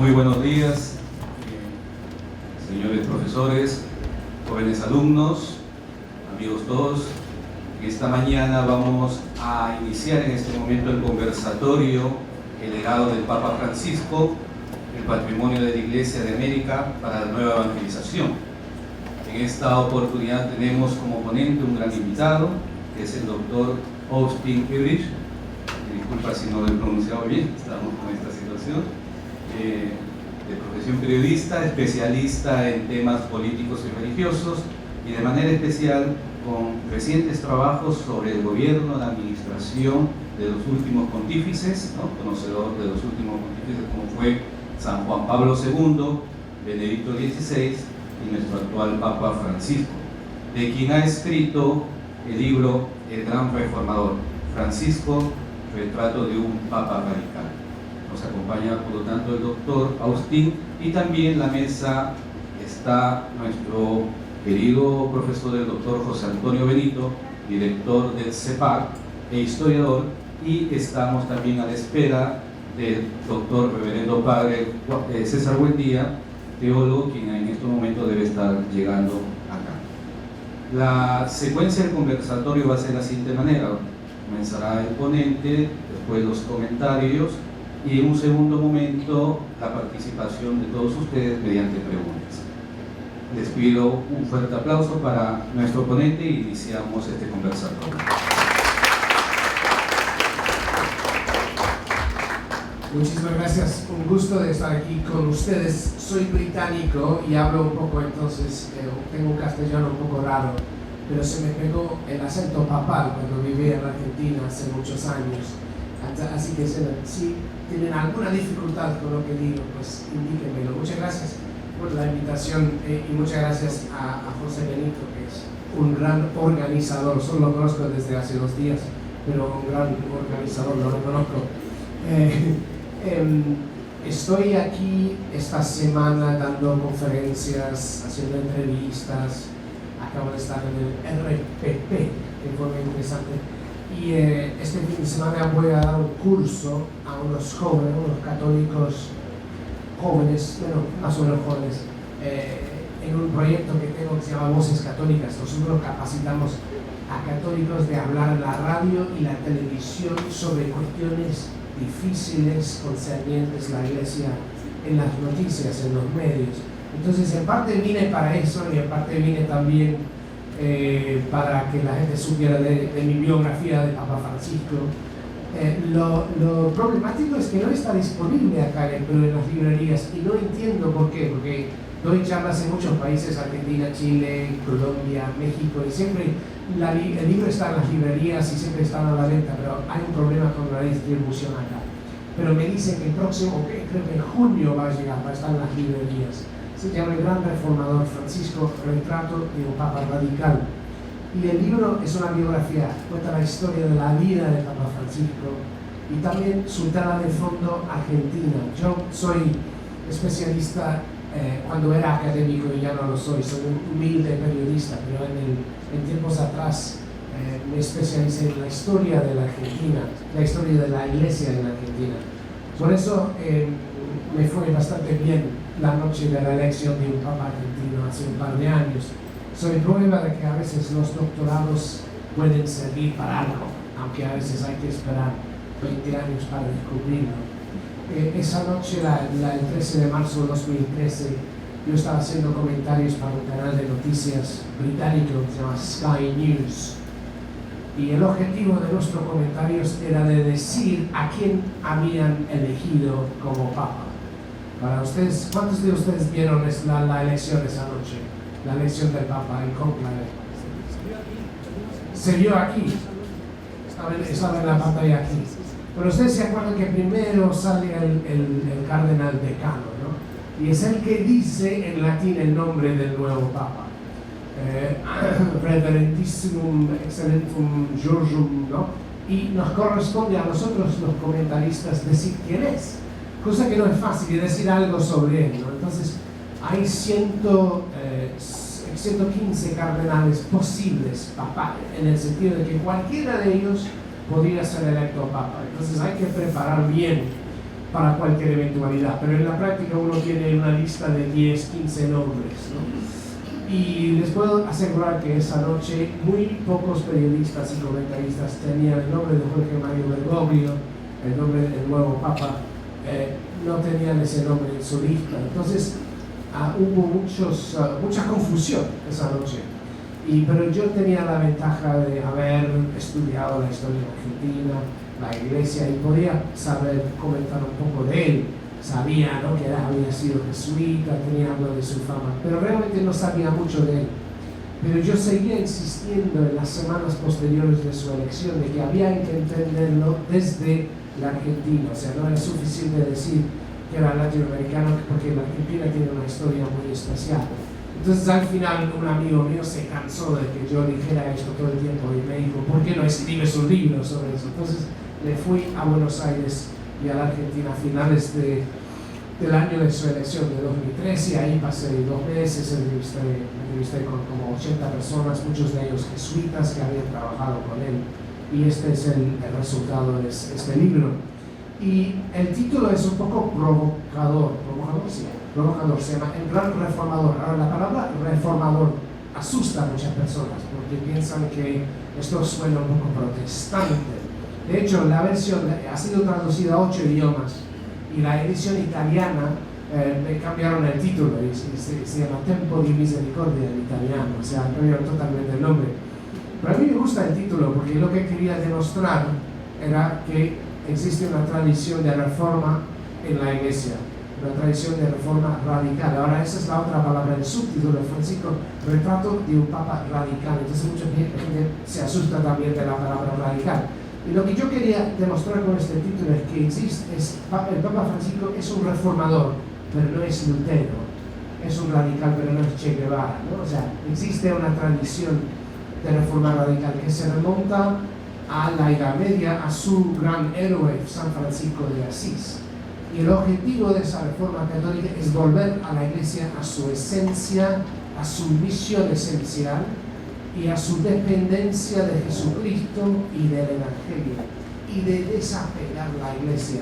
Muy buenos días, señores profesores, jóvenes alumnos, amigos todos. Esta mañana vamos a iniciar en este momento el conversatorio El legado del Papa Francisco, el patrimonio de la Iglesia de América para la nueva evangelización. En esta oportunidad tenemos como ponente un gran invitado, que es el doctor Austin Ebrich. Disculpa si no lo he pronunciado bien, estamos con esta situación. De profesión periodista, especialista en temas políticos y religiosos, y de manera especial con recientes trabajos sobre el gobierno, la administración de los últimos pontífices, ¿no? Conocedor de los últimos pontífices como fue San Juan Pablo II, Benedicto XVI y nuestro actual Papa Francisco, de quien ha escrito el libro El Gran Reformador, Francisco, retrato de un Papa radical. Nos acompaña por lo tanto el doctor Austin, y también en la mesa está nuestro querido profesor, el doctor José Antonio Benito, director del CEPAC e historiador, y estamos también a la espera del doctor reverendo padre César Buendía, teólogo, quien en este momento debe estar llegando acá. La secuencia del conversatorio va a ser de la siguiente manera: comenzará el ponente, después los comentarios y en un segundo momento la participación de todos ustedes mediante preguntas. Les pido un fuerte aplauso para nuestro ponente y iniciamos este conversatorio. Muchísimas gracias, un gusto de estar aquí con ustedes. Soy británico y hablo un poco, entonces tengo un castellano un poco raro, pero se me pegó el acento papal cuando viví en Argentina hace muchos años. Así que si tienen alguna dificultad con lo que digo, pues indíquenmelo. Muchas gracias por la invitación y muchas gracias a José Benito, que es un gran organizador. Solo lo conozco desde hace 2 días, pero un gran organizador, lo reconozco. Estoy aquí esta semana dando conferencias, haciendo entrevistas. Acabo de estar en el RPP, que fue muy interesante. Y este fin de semana voy a dar un curso a unos jóvenes, unos católicos jóvenes, bueno, más o menos jóvenes, en un proyecto que tengo que se llama Voces Católicas. Nosotros capacitamos a católicos de hablar en la radio y la televisión sobre cuestiones difíciles concernientes a la Iglesia en las noticias, en los medios. Entonces, en parte vine para eso y en parte vine también para que la gente supiera de mi biografía de Papa Francisco. Lo problemático es que no está disponible acá en las librerías, y no entiendo por qué, porque doy charlas en muchos países: Argentina, Chile, Colombia, México, y siempre el libro está en las librerías y siempre están a la venta, pero hay un problema con la distribución acá. Pero me dicen que el próximo, creo que en junio va a llegar, va a estar en las librerías. Se llama El Gran Reformador, Francisco, retrato de un Papa radical. Y el libro es una biografía, cuenta la historia de la vida de Papa Francisco y también su tela de fondo argentina. Yo soy especialista, cuando era académico, y ya no lo soy un humilde periodista, pero en tiempos atrás me especialicé en la historia de la Argentina, la historia de la Iglesia en la Argentina. Por eso me fue bastante bien la noche de la elección de un Papa argentino hace un par de años. Soy prueba de que a veces los doctorados pueden servir para algo, aunque a veces hay que esperar 20 años para descubrirlo. Esa noche, el 13 de marzo de 2013, yo estaba haciendo comentarios para un canal de noticias británico que se llama Sky News. Y el objetivo de nuestros comentarios era de decir a quién habían elegido como Papa. Para ustedes, ¿cuántos de ustedes vieron la elección esa noche? La elección del Papa en conclave. Se vio aquí. Estaba en la pantalla aquí. Pero ustedes se acuerdan que primero sale el cardenal decano, ¿no? Y es el que dice en latín el nombre del nuevo Papa. Reverentissimum excellentum Georgium, ¿no? Y nos corresponde a nosotros, los comentaristas, decir quién es. Cosa que no es fácil, decir algo sobre él, ¿no? Entonces, hay 115 cardenales posibles, papa, en el sentido de que cualquiera de ellos podría ser electo papa. Entonces hay que preparar bien para cualquier eventualidad, pero en la práctica uno tiene una lista de 10, 15 nombres, ¿no? Y les puedo asegurar que esa noche muy pocos periodistas y comentaristas tenían el nombre de Jorge Mario Bergoglio, el nombre del nuevo Papa, no tenían ese nombre en su lista. Entonces hubo mucha confusión esa noche. Pero yo tenía la ventaja de haber estudiado la historia argentina, la iglesia, y podía saber comentar un poco de él. Sabía, ¿no?, que había sido jesuita, tenía algo de su fama, pero realmente no sabía mucho de él. Pero yo seguía insistiendo en las semanas posteriores de su elección de que había que entenderlo desde la Argentina. O sea, no era suficiente decir que era latinoamericano, porque la Argentina tiene una historia muy especial. Entonces al final un amigo mío se cansó de que yo dijera esto todo el tiempo y me dijo, ¿por qué no escribes un libro sobre eso? Entonces me fui a Buenos Aires y a la Argentina a finales del año de su elección, de 2003, y ahí pasé 2 meses, entrevisté con como 80 personas, muchos de ellos jesuitas que habían trabajado con él, y este es el resultado de este libro. Y el título es un poco provocador, se llama El Gran Reformador. Ahora, la palabra reformador asusta a muchas personas porque piensan que esto suena un poco protestante. De hecho, la versión ha sido traducida a 8 idiomas y la edición italiana le cambiaron el título y se llama Tempo di Misericordia en italiano, o sea, cambiaron totalmente el nombre. Pero a mí me gusta el título porque lo que quería demostrar era que existe una tradición de reforma en la iglesia, una tradición de reforma radical. Ahora, esa es la otra palabra del subtítulo, Francisco, retrato de un papa radical. Entonces mucha gente se asusta también de la palabra radical. Y lo que yo quería demostrar con este título es que el Papa Francisco es un reformador, pero no es Lutero. Es un radical, pero no es Che Guevara, ¿no? O sea, existe una tradición de reforma radical que se remonta a la Edad Media, a su gran héroe, San Francisco de Asís. Y el objetivo de esa reforma católica es volver a la Iglesia a su esencia, a su misión esencial y a su dependencia de Jesucristo y del Evangelio, y de desapegar la Iglesia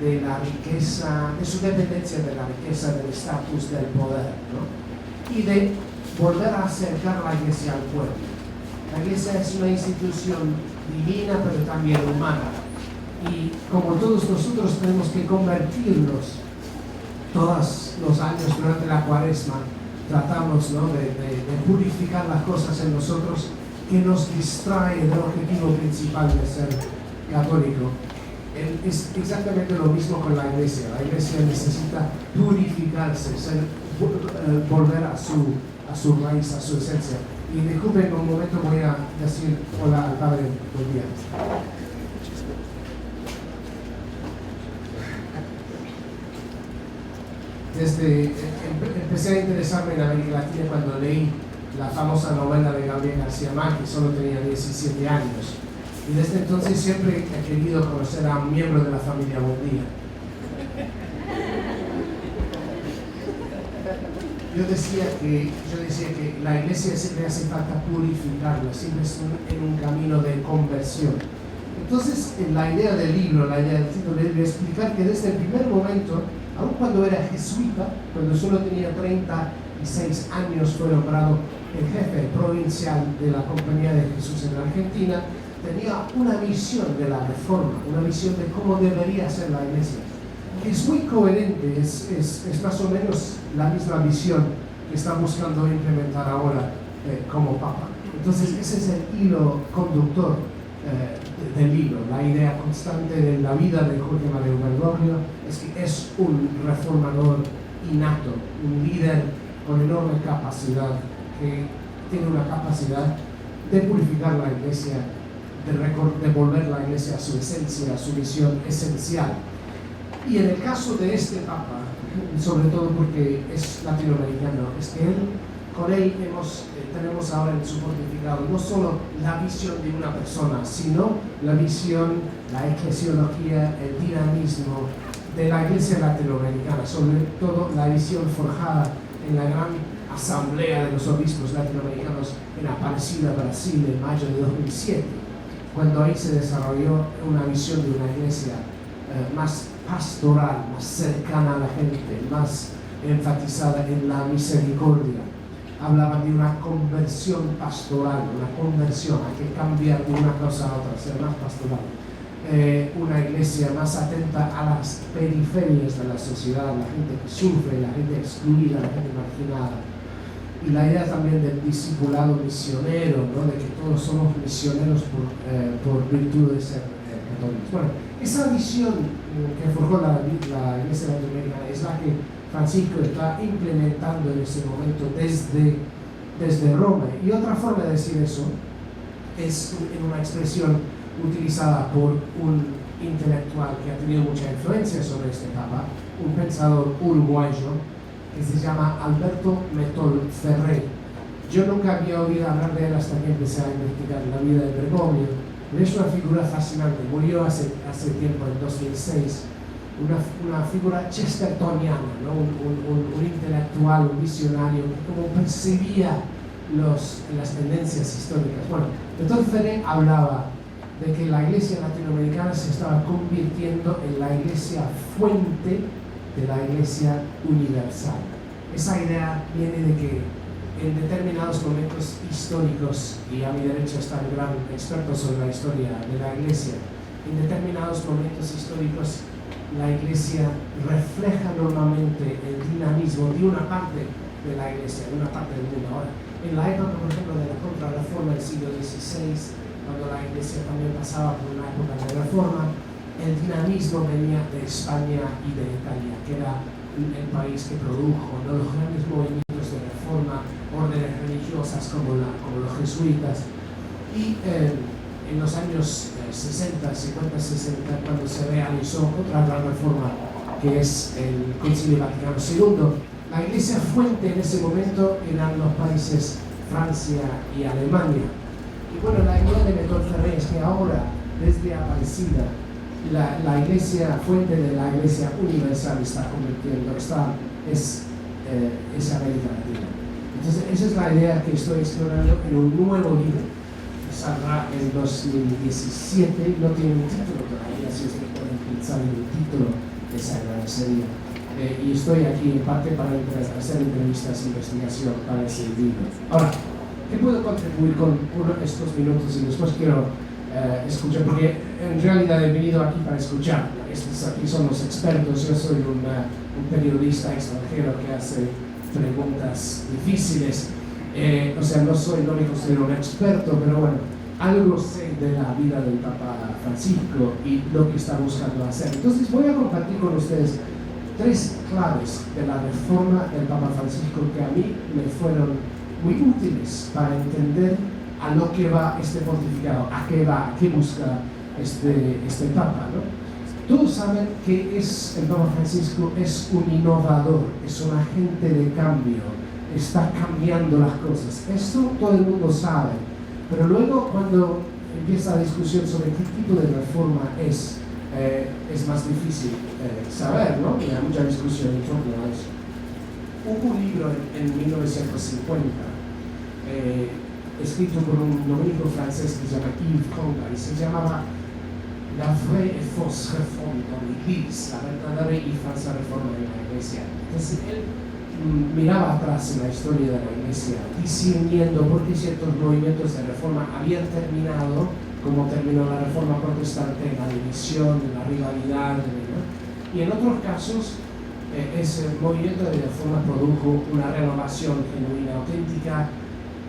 de la riqueza, de su dependencia de la riqueza, del estatus, del poder, ¿no? Y de volver a acercar la Iglesia al pueblo. La Iglesia es una institución divina, pero también humana. Y como todos nosotros tenemos que convertirnos todos los años durante la Cuaresma, tratamos, ¿no?, de purificar las cosas en nosotros que nos distrae del objetivo principal de ser católico. Es exactamente lo mismo con la Iglesia. La Iglesia necesita purificarse, volver a su raíz, a su esencia. Y disculpen, un momento voy a decir hola al Padre. Buen día. Empecé a interesarme en América Latina cuando leí la famosa novela de Gabriel García Márquez, solo tenía 17 años. Y desde entonces siempre he querido conocer a un miembro de la familia Buendía. Yo decía que la Iglesia siempre hace falta purificarla, siempre es en un camino de conversión. Entonces, la idea del libro, la idea del título, es explicar que desde el primer momento, aun cuando era jesuita, cuando solo tenía 36 años, fue nombrado el jefe provincial de la Compañía de Jesús en la Argentina, tenía una visión de la reforma, una visión de cómo debería ser la Iglesia. Es muy coherente, es más o menos la misma visión que está buscando implementar ahora como Papa. Entonces ese es el hilo conductor del libro. La idea constante de la vida de Jorge Mario Bergoglio es que es un reformador innato, un líder con enorme capacidad, que tiene una capacidad de purificar la Iglesia, de volver la Iglesia a su esencia, a su misión esencial. Y en el caso de este Papa, sobre todo porque es latinoamericano, es que con él tenemos ahora en su pontificado no solo la visión de una persona, sino la visión, la eclesiología, el dinamismo de la Iglesia latinoamericana, sobre todo la visión forjada en la gran asamblea de los obispos latinoamericanos en Aparecida, Brasil, en mayo de 2007, cuando ahí se desarrolló una visión de una Iglesia más pastoral, más cercana a la gente, más enfatizada en la misericordia. Hablaban de una conversión pastoral, una conversión, hay que cambiar de una cosa a otra, ser más pastoral. Una iglesia más atenta a las periferias de la sociedad, la gente que sufre, la gente excluida, la gente marginada. Y la idea también del discipulado misionero, ¿no? De que todos somos misioneros por virtud de ser católicos. Bueno, esa visión que forjó la iglesia latinoamericana es la que Francisco está implementando en ese momento desde Roma. Y otra forma de decir eso es en una expresión utilizada por un intelectual que ha tenido mucha influencia sobre este Papa, un pensador uruguayo que se llama Alberto Metol Ferré. Yo nunca había oído hablar de él hasta que empecé a investigar la vida de Bergoglio. Es una figura fascinante, murió hace tiempo, en 2006, una figura chestertoniana, ¿no? un intelectual, un visionario que como percibía las tendencias históricas. Bueno, Metol Ferré hablaba de que la iglesia latinoamericana se estaba convirtiendo en la iglesia fuente de la iglesia universal. Esa idea viene de que en determinados momentos históricos, y a mi derecha está el gran experto sobre la historia de la iglesia, en determinados momentos históricos la iglesia refleja normalmente el dinamismo de una parte de la iglesia, de una parte del mundo. Ahora, en la época, por ejemplo, de la Contrarreforma del siglo XVI, cuando la iglesia también pasaba por una época de reforma, el dinamismo venía de España y de Italia, que era el país que produjo, ¿no?, los grandes movimientos de reforma, órdenes religiosas como los jesuitas. Y en los años 60, 50-60, cuando se realizó otra gran reforma, que es el Concilio Vaticano II, la iglesia fuente en ese momento eran los países Francia y Alemania. Y bueno, la idea de Metol Ferré es que ahora, desde Aparecida, la iglesia fuente de la iglesia universal está convirtiendo, es América Latina. Entonces, esa es la idea que estoy explorando en un nuevo libro que saldrá en 2017. No tiene un título todavía, si ustedes pueden pensar en el título, les agradecería. Y estoy aquí en parte para hacer entrevistas e investigación para ese libro. Ahora, ¿qué puedo contribuir con estos minutos? Y después quiero escuchar, porque en realidad he venido aquí para escuchar. Estos aquí son los expertos. Yo soy un periodista extranjero que hace preguntas difíciles. O sea, no me considero un experto, pero bueno, algo sé de la vida del Papa Francisco y lo que está buscando hacer. Entonces voy a compartir con ustedes 3 claves de la reforma del Papa Francisco que a mí me fueron muy útiles para entender a lo que va este pontificado, a qué busca este Papa, ¿no? Todos saben que el Papa Francisco es un innovador, es un agente de cambio, está cambiando las cosas. Esto todo el mundo sabe, pero luego cuando empieza la discusión sobre qué tipo de reforma es más difícil saber, ¿no? Y hay mucha discusión en torno a eso. Hubo un libro en 1950 escrito por un dominico francés que se llama Yves Congar y se llamaba La vraie et fausse réforme dans l'Église, la verdadera y falsa reforma de la Iglesia. Entonces él miraba atrás en la historia de la Iglesia, discerniendo por qué ciertos movimientos de reforma habían terminado, como terminó la Reforma Protestante, la división, la rivalidad, ¿no? Y en otros casos ese movimiento de reforma produjo una renovación genuina, auténtica,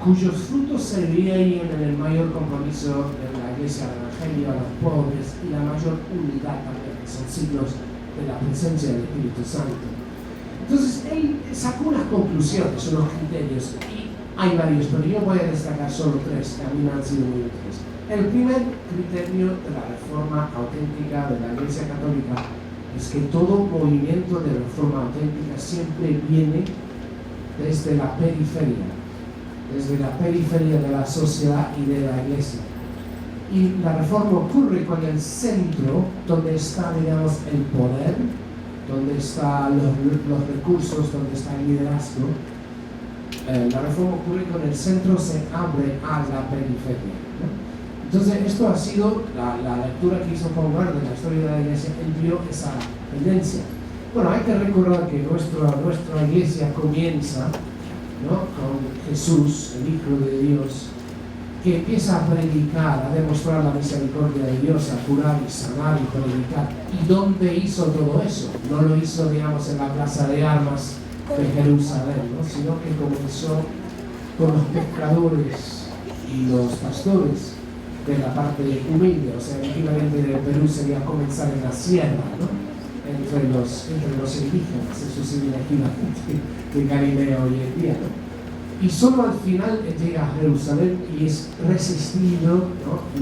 cuyos frutos se veían en el mayor compromiso de la Iglesia del Evangelio a los pobres y la mayor unidad también, que son signos de la presencia del Espíritu Santo. Entonces él sacó unas conclusiones, unos criterios, y hay varios, pero yo voy a destacar solo 3 que a mí me han sido muy útiles. El primer criterio de la reforma auténtica de la Iglesia Católica es que todo movimiento de reforma auténtica siempre viene desde la periferia de la sociedad y de la Iglesia. Y la reforma ocurre con el centro, donde está, digamos, el poder, donde están los recursos, donde está el liderazgo. La reforma ocurre con el centro, se abre a la periferia, ¿no? Entonces, esto ha sido la lectura que hizo Paul Martin de la historia de la iglesia. Él vio esa tendencia. Bueno, hay que recordar que nuestra iglesia comienza, ¿no?, con Jesús, el Hijo de Dios, que empieza a predicar, a demostrar la misericordia de Dios, a curar y sanar y predicar. ¿Y dónde hizo todo eso? No lo hizo, digamos, en la plaza de armas de Jerusalén, ¿no?, sino que comenzó con los pescadores y los pastores de la parte humilde. O sea, efectivamente de Perú sería comenzar en la sierra, ¿no?, entre los indígenas. Eso sí, el equivalente de Galilea hoy en día, ¿no? Y solo al final llega a Jerusalén y es resistido,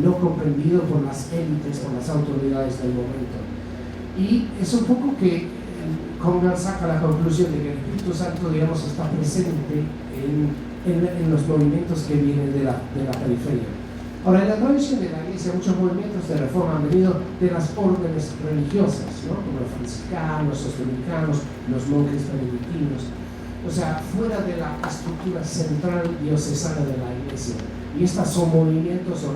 no comprendido por las élites, por las autoridades del momento. Y es un poco que Congar saca la conclusión de que el Espíritu Santo, digamos, está presente en los movimientos que vienen de la periferia. Ahora, en la tradición de la Iglesia, muchos movimientos de reforma han venido de las órdenes religiosas, ¿no?, como los franciscanos, los dominicanos, los monjes benedictinos. O sea, fuera de la estructura central diocesana de la Iglesia. Y estas son movimientos o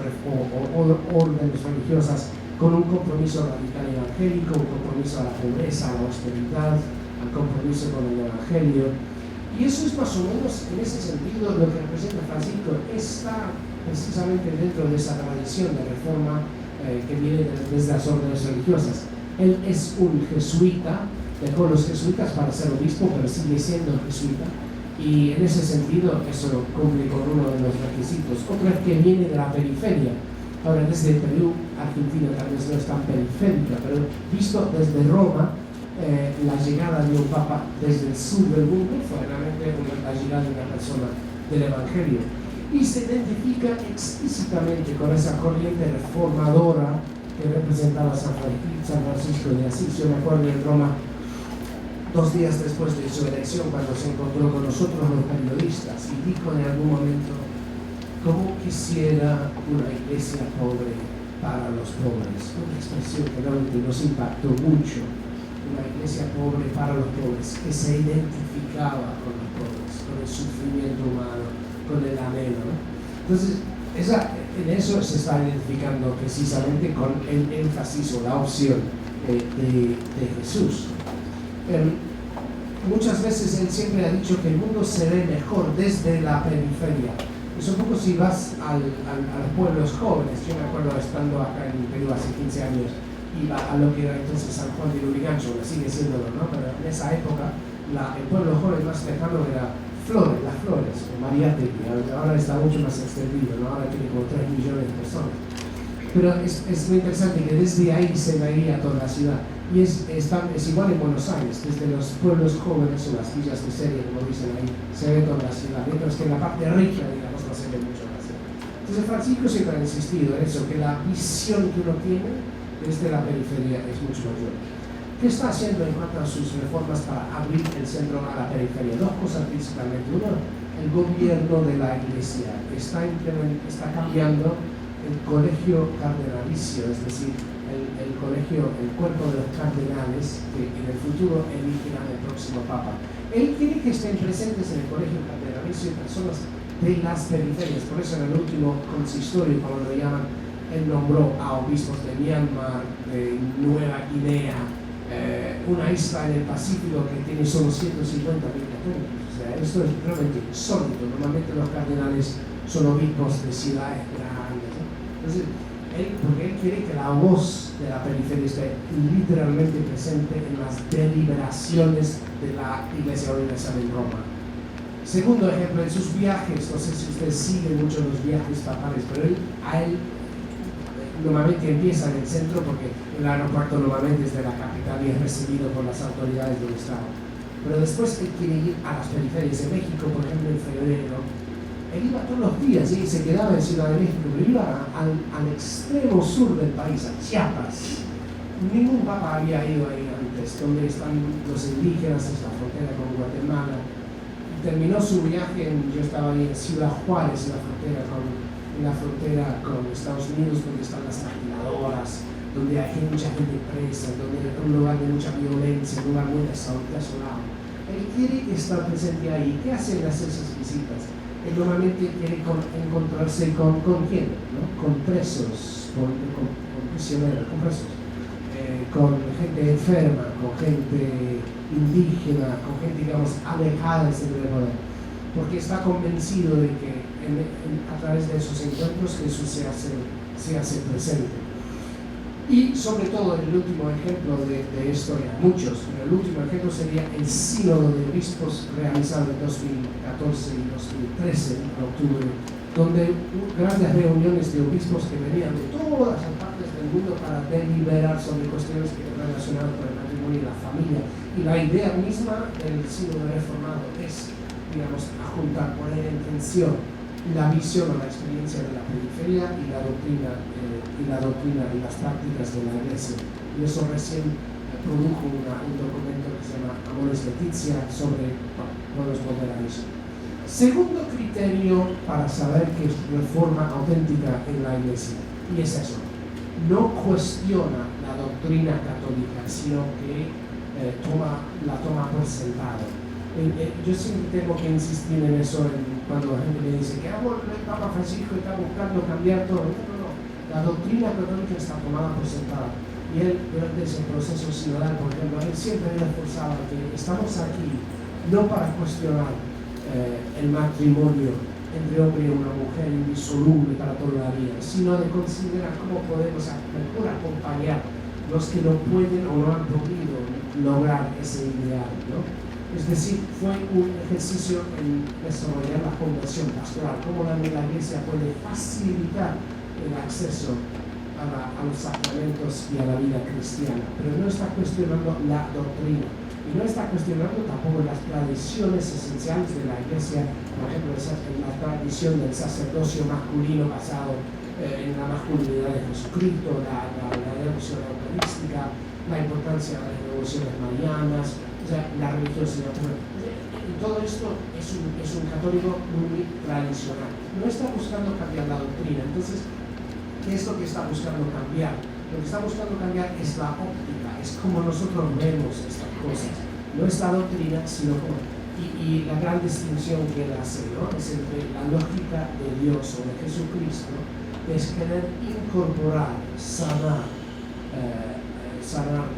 órdenes religiosas con un compromiso radical evangélico, un compromiso a la pobreza, a la austeridad, al compromiso con el Evangelio. Y eso es más o menos, en ese sentido, lo que representa Francisco. Está precisamente dentro de esa tradición de reforma que viene desde las órdenes religiosas. Él es un jesuita, dejó los jesuitas para ser obispo, pero sigue siendo jesuita, y en ese sentido eso cumple con uno de los requisitos. Otro es que viene de la periferia. Ahora, desde Perú, Argentina tal vez no es tan periférica, pero visto desde Roma, la llegada de un papa desde el sur del mundo fue realmente la llegada de una persona del Evangelio, y se identifica explícitamente con esa corriente reformadora que representaba San Francisco de Asís. Yo me acuerdo en Roma, 2 días después de su elección, cuando se encontró con nosotros los periodistas, y dijo en algún momento: ¿cómo quisiera una iglesia pobre para los pobres? Una expresión que realmente nos impactó mucho. Una iglesia pobre para los pobres, que se identificaba con los pobres, con el sufrimiento humano, con el anhelo, ¿no? Entonces, en eso se está identificando precisamente con el énfasis o la opción de Jesús. Muchas veces él siempre ha dicho que el mundo se ve mejor desde la periferia. Es un poco, si vas a los pueblos jóvenes. Yo me acuerdo estando acá en Perú hace 15 años, iba a lo que era entonces San Juan de Lurigancho, que sigue siéndolo, ¿no? Pero en esa época el pueblo joven más lejano era Las Flores, o Mariátegui. Ahora está mucho más extendido, ¿no? Ahora tiene como 3 millones de personas. Pero es muy interesante que desde ahí se veía toda la ciudad. Y es igual en Buenos Aires, desde los pueblos jóvenes o las villas de serie, como dicen ahí, se ve toda la ciudad, mientras que en la parte rica, digamos, no se ve mucho la ciudad. Entonces Francisco siempre ha insistido en eso, que la visión que uno tiene desde la periferia es mucho mayor. ¿Qué está haciendo en cuanto a sus reformas para abrir el centro a la periferia? 2 cosas principalmente. Uno, el gobierno de la Iglesia está cambiando el colegio cardenalicio, es decir, el cuerpo de los cardenales que en el futuro elegirán el próximo papa. Él quiere que estén presentes en el colegio cardenalicio personas de las periferias. Por eso en el último consistorio, como lo llaman, él nombró a obispos de Myanmar, de Nueva Guinea, una isla en el Pacífico que tiene solo 150.000 católicos. O sea, esto es realmente insólito. Normalmente los cardenales son obispos de ciudades grandes, ¿no? Entonces, porque él quiere que la voz de la periferia esté literalmente presente en las deliberaciones de la Iglesia Universal en Roma. Segundo ejemplo, en sus viajes, no sé si ustedes siguen mucho los viajes papales, pero él normalmente empieza en el centro, porque el aeropuerto normalmente es de la capital y es recibido por las autoridades del Estado. Pero después él quiere ir a las periferias. En México, por ejemplo, en febrero, él iba todos los días, ¿sí? Se quedaba en Ciudad de México, pero iba al extremo sur del país, a Chiapas. Ningún papa había ido ahí antes, donde están los indígenas, es la frontera con Guatemala. Y terminó su viaje, yo estaba ahí en Ciudad Juárez, en la frontera con Estados Unidos, donde están las maquinadoras, donde hay mucha gente presa, donde es un lugar de mucha violencia, un lugar muy desolado. Él quiere estar presente ahí. ¿Qué hace en esas visitas? normalmente quiere encontrarse con quién, ¿no? Con presos, con prisioneros, con presos, con gente enferma, con gente indígena, con gente, digamos, alejada del centro de poder, porque está convencido de que a través de esos encuentros Jesús se hace presente. Y sobre todo el último ejemplo de esto, hay muchos, pero el último ejemplo sería el sínodo de obispos realizado en 2014 y 2013, en octubre, donde grandes reuniones de obispos que venían de todas las partes del mundo para deliberar sobre cuestiones relacionadas con el matrimonio y la familia. Y la idea misma del sínodo reformado es, digamos, juntar, poner en tensión la visión o la experiencia de la periferia y la doctrina y las prácticas de la Iglesia. Y eso recién produjo un documento que se llama Amoris Laetitia sobre, podemos volver a eso. Segundo criterio para saber qué es reforma auténtica en la Iglesia, y es eso: no cuestiona la doctrina católica, sino que la toma por sentado. Yo siempre tengo que insistir en eso cuando la gente me dice que el Papa Francisco está buscando cambiar todo. No. La doctrina católica está tomada por sentada. Y él, durante ese proceso sinodal, por ejemplo, él siempre reforzaba que estamos aquí no para cuestionar el matrimonio entre hombre y una mujer indisoluble para toda la vida, sino de considerar cómo podemos mejor acompañar los que no pueden o no han podido lograr ese ideal, ¿no? Es decir, fue un ejercicio en desarrollar la conversión pastoral, cómo la Iglesia puede facilitar el acceso a los sacramentos y a la vida cristiana, pero no está cuestionando la doctrina y no está cuestionando tampoco las tradiciones esenciales de la Iglesia, por ejemplo, la tradición del sacerdocio masculino basado en la masculinidad de Jesucristo, la devoción eucarística, la importancia de las devociones marianas, o sea, la religiosidad. Todo esto es un católico muy tradicional. No está buscando cambiar la doctrina. Entonces, ¿qué es lo que está buscando cambiar? Lo que está buscando cambiar es la óptica, es como nosotros vemos estas cosas. No es la doctrina, sino como... Y la gran distinción que él hace, ¿no?, es entre la lógica de Dios o de Jesucristo, ¿no?, es querer incorporar, sanar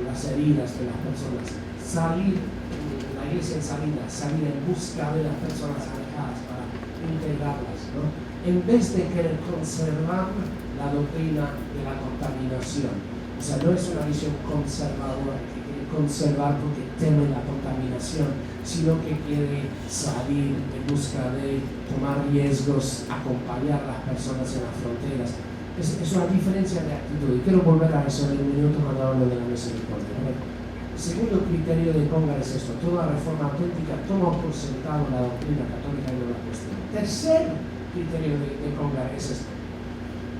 las heridas de las personas, salir, la Iglesia en salida, salir en busca de las personas alejadas para integrarlas, ¿no?, en vez de querer conservar la doctrina de la contaminación. O sea, no es una visión conservadora que quiere conservar porque teme la contaminación, sino que quiere salir en busca de tomar riesgos, acompañar a las personas en las fronteras. Es una diferencia de actitud, y quiero volver a eso en un minuto cuando hablo de la misericordia. El segundo criterio de Congar es esto: toda reforma auténtica toma por sentado la doctrina católica y no la cuestiona. Tercer criterio de Congar es esto: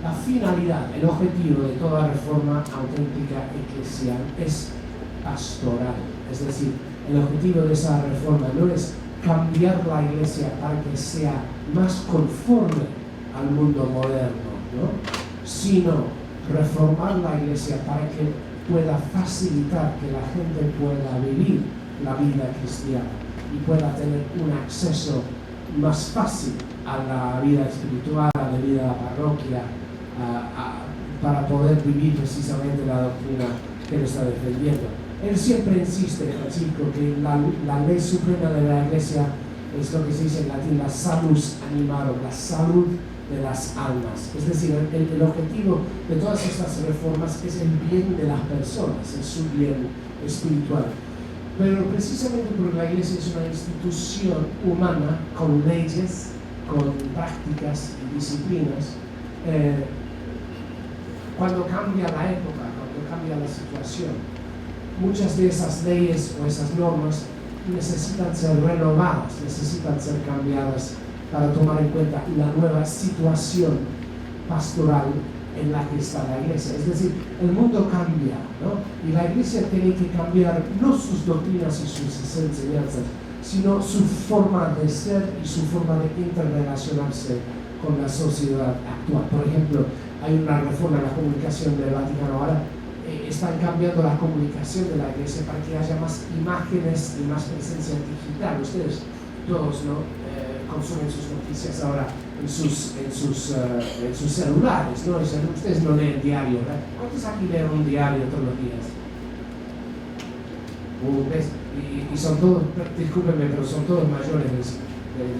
la finalidad, el objetivo de toda reforma auténtica eclesial es pastoral. Es decir, el objetivo de esa reforma no es cambiar la Iglesia para que sea más conforme al mundo moderno, ¿no?, sino reformar la Iglesia para que pueda facilitar que la gente pueda vivir la vida cristiana y pueda tener un acceso más fácil a la vida espiritual, a la vida de la parroquia, para poder vivir precisamente la doctrina que él está defendiendo. Él siempre insiste, Francisco, que la ley suprema de la Iglesia es lo que se dice en latín la salus animarum, la salud de las almas. Es decir, el objetivo de todas estas reformas es el bien de las personas, es su bien espiritual. Pero precisamente porque la Iglesia es una institución humana con leyes, con prácticas y disciplinas, cuando cambia la época, cuando cambia la situación, muchas de esas leyes o esas normas necesitan ser renovadas, necesitan ser cambiadas para tomar en cuenta la nueva situación pastoral en la que está la Iglesia. Es decir, el mundo cambia, ¿no?, y la Iglesia tiene que cambiar no sus doctrinas y sus enseñanzas, sino su forma de ser y su forma de interrelacionarse con la sociedad actual. Por ejemplo, hay una reforma en la comunicación del Vaticano ahora. Están cambiando la comunicación de la Iglesia para que haya más imágenes y más presencia digital. Ustedes todos, ¿no?, consumen sus noticias ahora en sus celulares, ¿no? Ustedes no leen diario, ¿verdad? ¿Cuántos aquí leen un diario todos los días? ¿Ves? Y son todos, discúlpenme, pero son todos mayores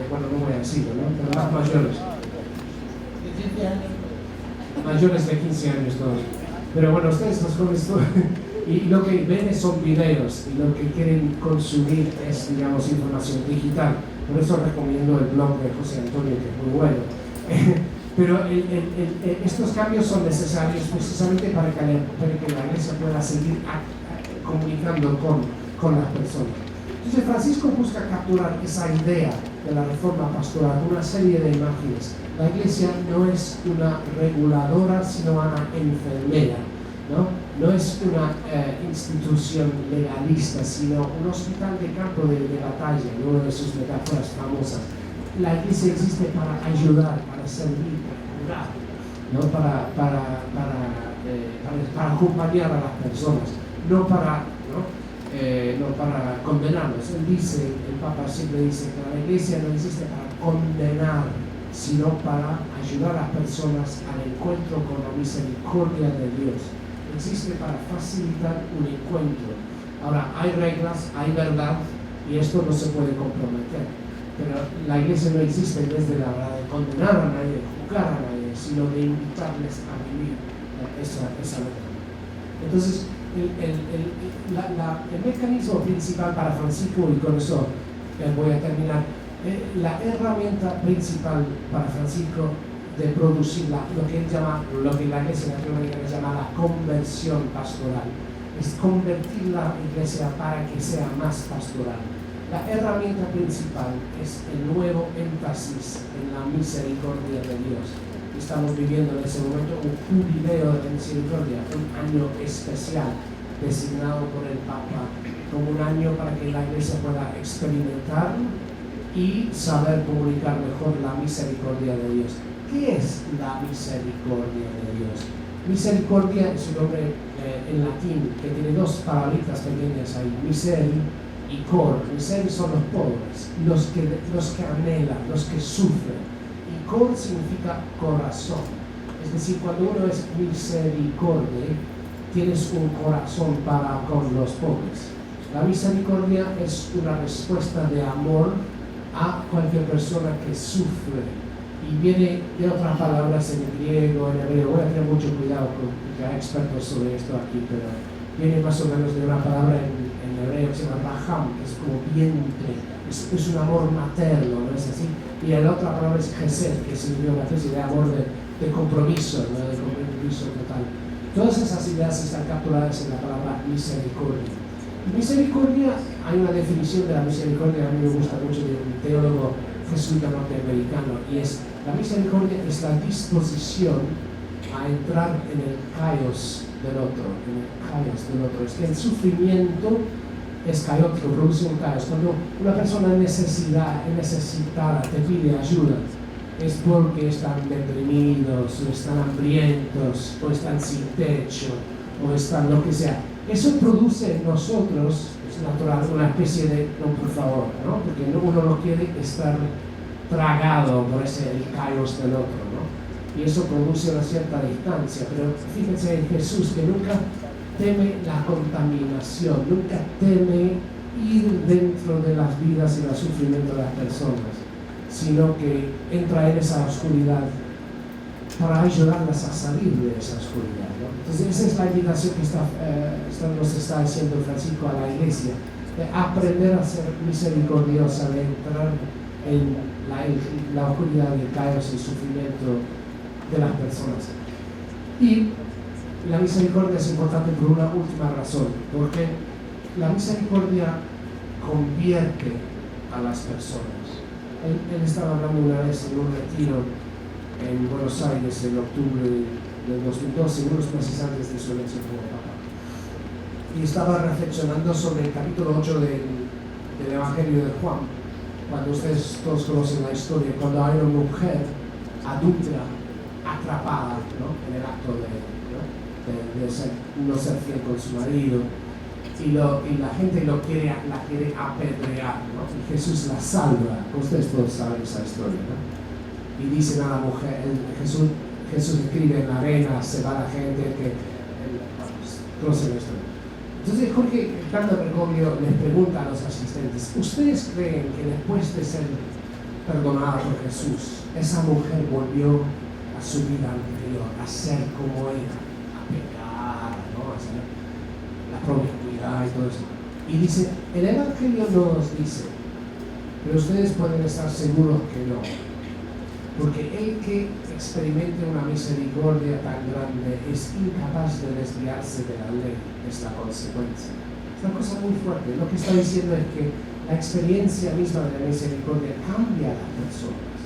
bueno, no voy a decirlo, ¿no? Pero más mayores. ¿De 15 años? Mayores de 15 años todos. Pero bueno, ustedes los jóvenes todos, y lo que ven son videos, y lo que quieren consumir es, digamos, información digital. Por eso recomiendo el blog de José Antonio, que es muy bueno. Pero estos cambios son necesarios precisamente para que la Iglesia pueda seguir comunicando con las personas. Entonces Francisco busca capturar esa idea de la reforma pastoral con una serie de imágenes. La Iglesia no es una reguladora, sino una enfermera, ¿no? No es una institución legalista, sino un hospital de campo de batalla, una de sus metáforas famosas. La Iglesia existe para ayudar, para servir, para curar, ¿no? Para acompañar a las personas, no para condenarlos. El Papa siempre dice que la Iglesia no existe para condenar, sino para ayudar a las personas al encuentro con la misericordia de Dios. Existe para facilitar un encuentro. Ahora, hay reglas, hay verdad, y esto no se puede comprometer. Pero la Iglesia no existe en vez de la verdad de condenar a nadie, de juzgar a nadie, sino de invitarles a vivir esa verdad. Entonces, el mecanismo principal para Francisco, y con eso voy a terminar, la herramienta principal para Francisco de producir lo que la Iglesia latinoamericana llama la conversión pastoral, es convertir la Iglesia para que sea más pastoral. La herramienta principal es el nuevo énfasis en la misericordia de Dios. Estamos viviendo en ese momento un jubileo de la misericordia, un año especial designado por el Papa como un año para que la Iglesia pueda experimentar y saber comunicar mejor la misericordia de Dios. ¿Qué es la misericordia de Dios? Misericordia es un nombre en latín que tiene dos palabritas pequeñas ahí, miseri y cor. Miseri son los pobres, los que anhelan, los que sufren. Y cor significa corazón. Es decir, cuando uno es misericordia, tienes un corazón para con los pobres. La misericordia es una respuesta de amor a cualquier persona que sufre. Y viene de otras palabras en el griego, en hebreo. Voy a tener mucho cuidado porque hay expertos sobre esto aquí, pero viene más o menos de una palabra en hebreo que se llama raham, que es como vientre, es un amor materno, ¿no es así? Y la otra palabra es chesed, que significa una especie de amor de compromiso, ¿no? De compromiso total. Todas esas ideas están capturadas en la palabra misericordia. Misericordia, hay una definición de la misericordia, a mí me gusta mucho, de un teólogo jesuita norteamericano, y es: la misericordia es la disposición a entrar en el caos del otro, Es que el sufrimiento es caótico, produce un caos. Cuando una persona necesitada te pide ayuda, es porque están deprimidos, o están hambrientos, o están sin techo, o están lo que sea. Eso produce en nosotros, es natural, una especie de no, por favor, ¿no? Porque uno no quiere estar tragado por el caos del otro, ¿no? Y eso produce una cierta distancia. Pero fíjense en Jesús, que nunca teme la contaminación, nunca teme ir dentro de las vidas y el sufrimiento de las personas, sino que entra en esa oscuridad para ayudarlas a salir de esa oscuridad, ¿no? Entonces esa es la invitación que nos está haciendo Francisco a la Iglesia, de aprender a ser misericordiosa, de entrar en la oscuridad, el caos y el sufrimiento de las personas. Y la misericordia es importante por una última razón, porque la misericordia convierte a las personas. Él estaba hablando una vez en un retiro en Buenos Aires en octubre del 2012, unos meses antes de su elección como Papa, y estaba reflexionando sobre el capítulo 8 del Evangelio de Juan, cuando ustedes todos conocen la historia, cuando hay una mujer adúltera atrapada, ¿no? En el acto de no ser fiel con su marido, y la gente la quiere apedrear, ¿no? Y Jesús la salva. Ustedes todos saben esa historia, ¿no? Y dicen a la mujer, Jesús escribe en la arena, se va la gente, conocen la historia. Entonces Jorge Ricardo Bergoglio les pregunta a los asistentes, ¿ustedes creen que después de ser perdonada por Jesús, esa mujer volvió a su vida anterior, a ser como era, a pecar, ¿no? A hacer la promiscuidad y todo eso? Y dice, el Evangelio no nos dice, pero ustedes pueden estar seguros que no. Porque el que experimente una misericordia tan grande es incapaz de desviarse de la ley, es la consecuencia. Es una cosa muy fuerte. Lo que está diciendo es que la experiencia misma de la misericordia cambia a las personas.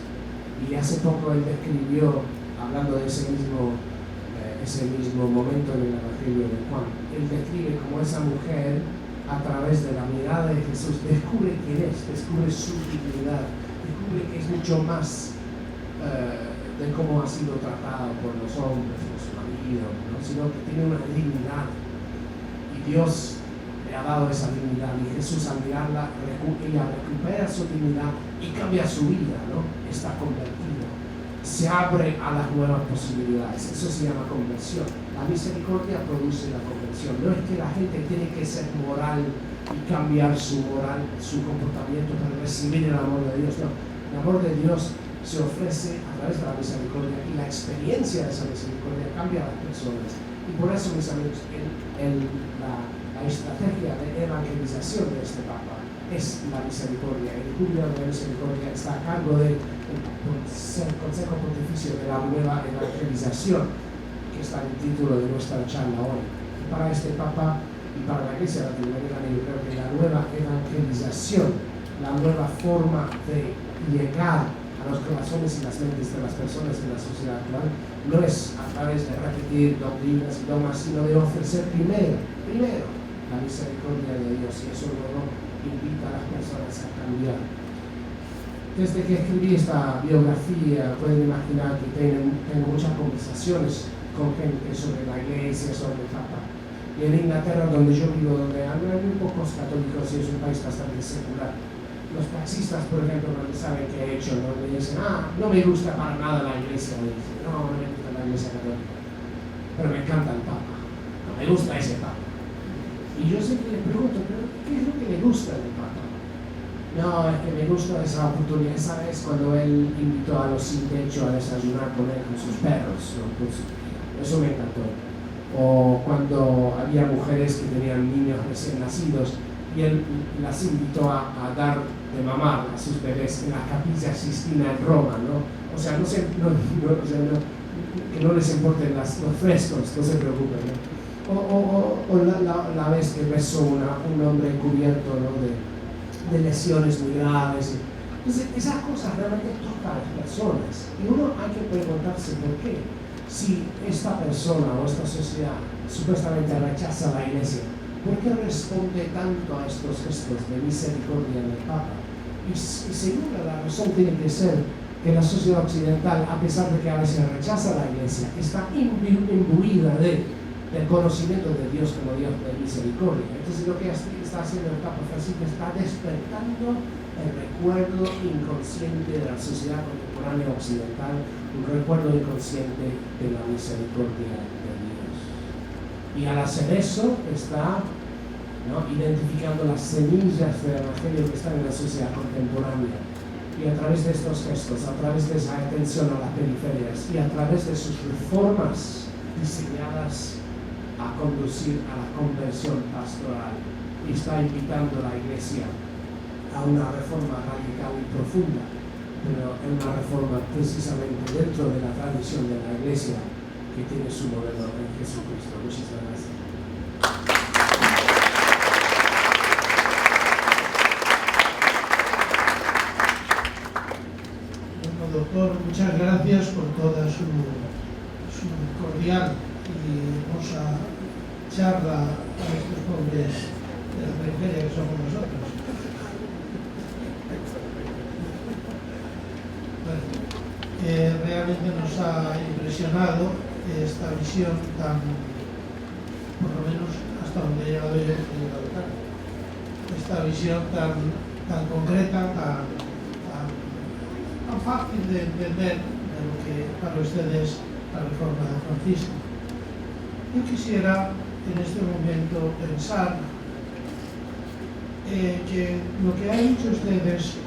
Y hace poco él describió, hablando de ese mismo momento en el Evangelio de Juan, él describe cómo esa mujer, a través de la mirada de Jesús, descubre quién es, descubre su dignidad, descubre que es mucho más de cómo ha sido tratado por los hombres, por su marido, ¿no? Sino que tiene una dignidad y Dios le ha dado esa dignidad y Jesús al mirarla ella recupera su dignidad y cambia su vida, ¿no? Está convertido, se abre a las nuevas posibilidades. Eso se llama conversión. La misericordia produce la conversión. No es que la gente tiene que ser moral y cambiar su moral, su comportamiento para recibir el amor de Dios, no. El amor de Dios se ofrece a través de la misericordia y la experiencia de esa misericordia cambia a las personas. Y por eso, mis amigos, la estrategia de evangelización de este Papa es la misericordia. El Julio de la Misericordia está a cargo del Consejo Pontificio de la Nueva Evangelización, que está en el título de nuestra charla hoy. Y para este Papa y para la Iglesia latinoamericana, yo creo que la nueva evangelización, la nueva forma de llegar a los corazones y las mentes de las personas en la sociedad actual, no es a través de repetir doctrinas y dogmas, sino de ofrecer primero la misericordia de Dios, y eso luego invita a las personas a cambiar. Desde que escribí esta biografía, pueden imaginar que tengo muchas conversaciones con gente sobre la Iglesia, sobre el Papa. Y en Inglaterra, donde yo vivo, donde hay muy pocos católicos y es un país bastante secular, los taxistas, por ejemplo, cuando saben qué he hecho, ¿no? Me dicen, no me gusta para nada la Iglesia. Me dicen, no me gusta la Iglesia católica, pero me encanta el Papa, no me gusta ese Papa. Y yo siempre les pregunto, ¿pero qué es lo que le gusta del Papa? No, es que me gusta esa oportunidad. Esa vez cuando él invitó a los sin techo a desayunar con él, con sus perros, ¿no? Eso me encantó. O cuando había mujeres que tenían niños recién nacidos y él las invitó a dar de mamar a sus bebés en la Capilla Sistina en Roma, ¿no? O sea, que no les importen los frescos, no se preocupen, ¿no? O la vez que besó un hombre cubierto, ¿no? de lesiones muy graves. Entonces, esas cosas realmente tocan a las personas. Y uno hay que preguntarse por qué. Si esta persona o esta sociedad supuestamente rechaza la Iglesia, ¿por qué responde tanto a estos gestos de misericordia del Papa? Y seguro la razón tiene que ser que la sociedad occidental, a pesar de que a veces rechaza la Iglesia, está imbuida del conocimiento de Dios como Dios de misericordia. Entonces lo que está haciendo el Papa Francisco está despertando el recuerdo inconsciente de la sociedad contemporánea occidental, un recuerdo inconsciente de la misericordia de Dios. Y al hacer eso está, ¿no? identificando las semillas del Evangelio que están en la sociedad contemporánea. Y a través de estos gestos, a través de esa atención a las periferias y a través de sus reformas diseñadas a conducir a la conversión pastoral, y está invitando a la Iglesia a una reforma radical y profunda, pero es una reforma precisamente dentro de la tradición de la Iglesia que tiene su modelo en Jesucristo. Muchísimas gracias. Bueno, doctor, muchas gracias por toda su cordial y hermosa charla a estos pobres de la periferia que somos nosotros. Bueno, realmente nos ha impresionado esta visión tan, por lo menos hasta donde he llegado yo, he llegado tarde. Esta visión tan concreta, tan fácil de entender de lo que para ustedes la reforma de Francisco. Yo quisiera en este momento pensar que lo que han dicho ustedes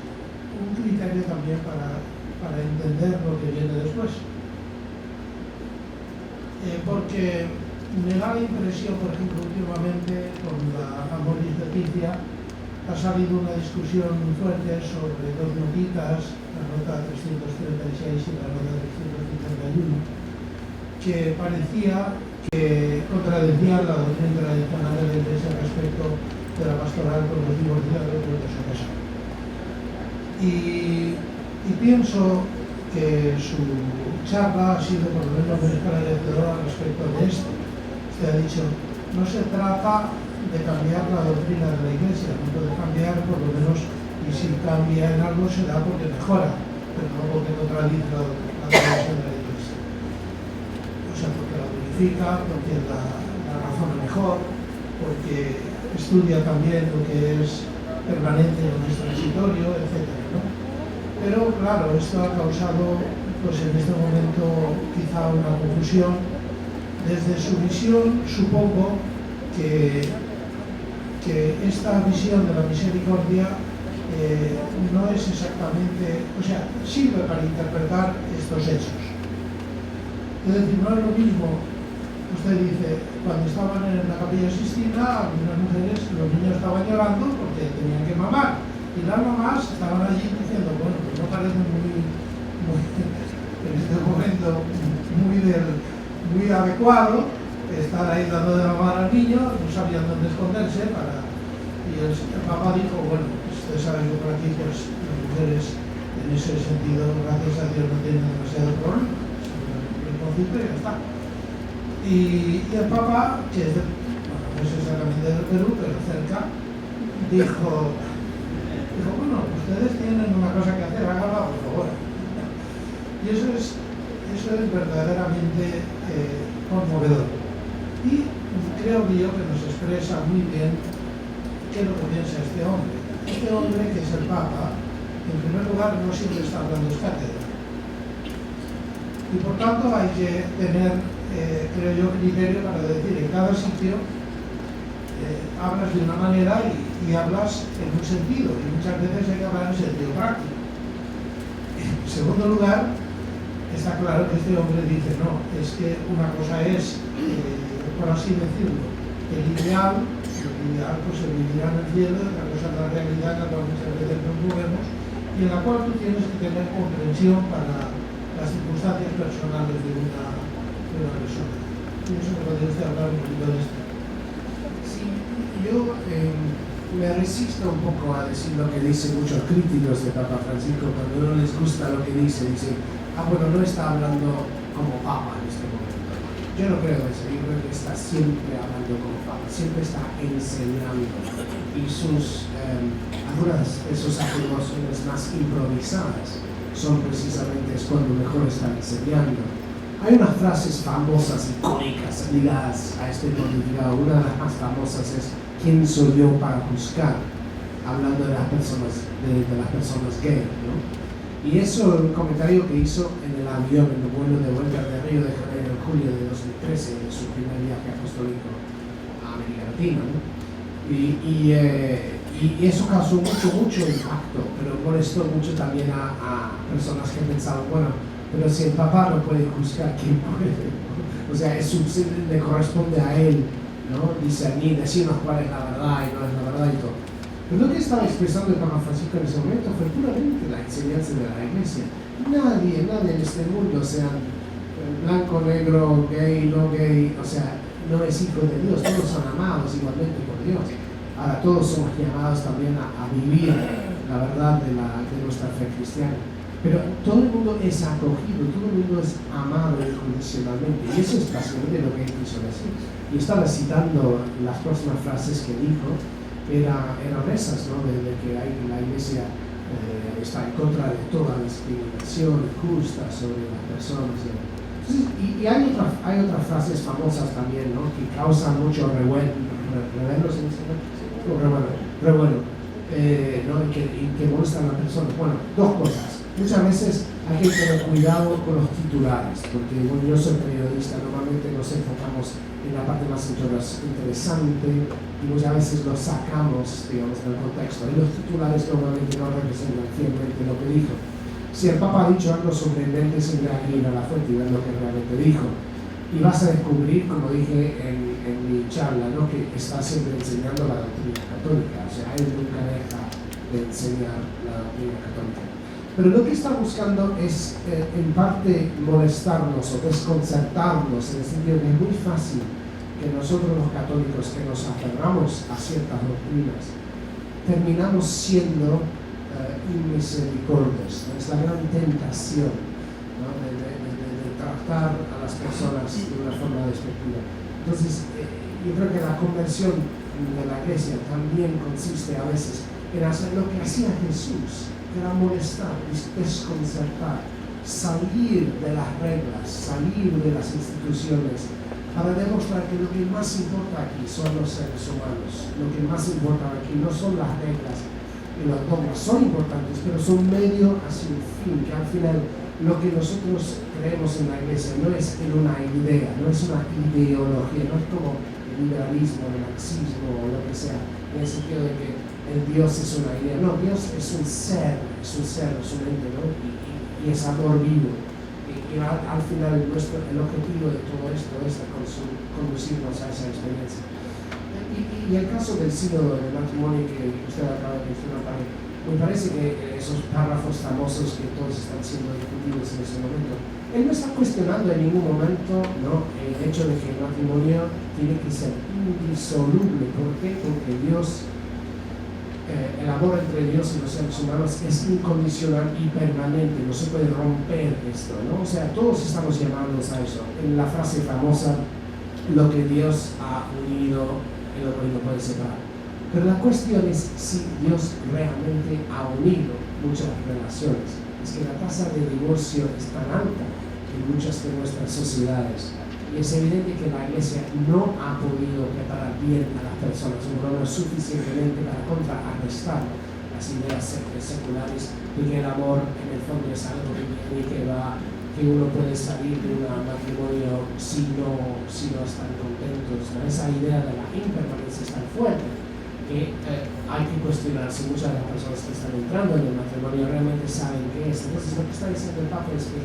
un criterio también para entender lo que viene después. Porque me da la impresión, por ejemplo, últimamente con la Amoris Laetitia ha salido una discusión muy fuerte sobre dos notitas, la nota 336 y la nota 351, que parecía que contradecían la doctrina tradicional de la Iglesia respecto de la pastoral con los divorciados y los casados. Y pienso que su charla ha sido por lo menos muy esclarecedora respecto de esto. Usted ha dicho, no se trata de cambiar la doctrina de la Iglesia, no puede cambiar por lo menos, y si cambia en algo será porque mejora, pero no porque contradice la tradición de la Iglesia. O sea, porque la verifica, porque la razona mejor, porque estudia también lo que es permanente en nuestro transitorio, etc., ¿no? Pero claro, esto ha causado, pues en este momento, quizá una confusión. Desde su visión, supongo que esta visión de la misericordia no es exactamente, o sea, sirve para interpretar estos hechos. Es decir, no es lo mismo, usted dice, cuando estaban en la Capilla Sixtina, algunas mujeres, los niños estaban llorando porque tenían que mamar, y las mamás estaban allí diciendo, bueno, pues no parece muy en este momento, muy adecuado estar ahí dando de mamar al niño, no sabían dónde esconderse y el Papa dijo, bueno, usted sabe que por aquí pues las mujeres en ese sentido, gracias a Dios, no tienen demasiado problema, el concilio y ya está. Y el Papa, que es no es exactamente del Perú, pero cerca, dijo, bueno, ustedes tienen una cosa que hacer, háganla por favor. Y eso es verdaderamente conmovedor. Y creo yo que nos expresa muy bien qué es lo que piensa este hombre. Este hombre, que es el Papa, en primer lugar, no siempre está hablando de cátedra. Y por tanto hay que tener, creo yo, criterio para decir, en cada sitio hablas de una manera y hablas en un sentido, y muchas veces hay que hablar en sentido práctico. En segundo lugar, está claro que este hombre dice, no, es que una cosa es, por así decirlo, el ideal pues se vivirá en el cielo, otra cosa es la realidad en la cual muchas veces nos movemos, y en la cual tú tienes que tener comprensión para las circunstancias personales de una persona. Y eso me podría usted hablar un poquito de esto. Sí, yo me resisto un poco a decir lo que dicen muchos críticos de Papa Francisco cuando no les gusta lo que dice, bueno, no está hablando como Papa en este momento. Yo no creo eso, yo creo que está siempre hablando como Papa, siempre está enseñando, y algunas de sus afirmaciones más improvisadas son precisamente cuando mejor está enseñando. Hay unas frases famosas, icónicas, ligadas a este pontificado. Una de las más famosas es, ¿quién soy yo para juzgar? Hablando de las personas gay, ¿no? Y eso, el comentario que hizo en el avión, en el vuelo de vuelta de Río de Janeiro en julio de 2013, en su primer viaje apostólico a América Latina, ¿no? Y eso causó mucho impacto, pero molestó mucho también a personas que pensaban, bueno, pero si el Papa no puede juzgar, ¿quién puede? O sea, le corresponde a él, ¿no? Discernir, decirnos cuál es la verdad y no es la verdad y todo. Pero lo que estaba expresando el Papa Francisco en ese momento fue puramente la enseñanza de la Iglesia. Nadie en este mundo, sea blanco, negro, gay, no gay, o sea, no es hijo de Dios, todos son amados igualmente por Dios. Ahora todos somos llamados también a vivir la verdad de nuestra fe cristiana. Pero todo el mundo es acogido, todo el mundo es amado incondicionalmente. Y eso es básicamente lo que él quiso decir. Y estaba citando las próximas frases que dijo, eran esas, ¿no? De que la Iglesia está en contra de toda discriminación injusta sobre las personas. Entonces, y hay otras frases famosas también, ¿no? Que causan mucho revuelo revelos en español, pero bueno, ¿no? que molestan a la persona. Bueno, dos cosas. Muchas veces hay que tener cuidado con los titulares, porque bueno, yo soy periodista, normalmente nos enfocamos en la parte más interesante y muchas veces lo sacamos, digamos, del contexto. Y los titulares normalmente no representan fielmente lo que dijo. Si el Papa ha dicho algo sorprendente, siempre hay que ir a la fuente y ver lo que realmente dijo. Y vas a descubrir, como dije en mi charla, ¿no? Que está siempre enseñando la doctrina católica. O sea, él nunca deja de enseñar la doctrina católica. Pero lo que está buscando es, en parte, molestarnos o desconcertarnos, en el sentido que es muy fácil que nosotros los católicos que nos aferramos a ciertas doctrinas terminamos siendo inmisericordios. Es la gran tentación, ¿no? de tratar a las personas de una forma despectiva. Entonces, yo creo que la conversión de la iglesia también consiste a veces en hacer lo que hacía Jesús, que era molestar, desconcertar, salir de las reglas, salir de las instituciones, para demostrar que lo que más importa aquí son los seres humanos. Lo que más importa aquí no son las reglas y los dogmas, son importantes, pero son medio hacia un fin, que al final lo que nosotros creemos en la iglesia no es en una idea, no es una ideología, no es como el liberalismo, el marxismo o lo que sea, en el sentido de que el Dios es una idea. No, Dios es un ser, es un ente, ¿no? Y es amor vivo. Y al final el objetivo de todo esto es conducirnos a esa experiencia. Y el caso del sínodo del matrimonio que usted acaba de mencionar, me parece que esos párrafos famosos que todos están siendo discutidos en ese momento, él no está cuestionando en ningún momento, ¿no? El hecho de que el matrimonio tiene que ser indisoluble. ¿Por qué? Porque Dios, el amor entre Dios y los seres humanos es incondicional y permanente, no se puede romper esto, ¿no? O sea, todos estamos llamados a eso. En la frase famosa, lo que Dios ha unido, el hombre no puede separar. Pero la cuestión es si Dios realmente ha unido muchas relaciones. Es que la tasa de divorcio es tan alta en muchas de nuestras sociedades. Y es evidente que la Iglesia no ha podido preparar bien a las personas, o no suficientemente para contrarrestar las ideas seculares de que el amor en el fondo es algo que viene y que va, que uno puede salir de un matrimonio si no están contentos, ¿no? Esa idea de la impermanencia es tan fuerte que hay que cuestionar si muchas de las personas que están entrando en el matrimonio realmente saben qué es. Entonces lo que está diciendo el Papa es que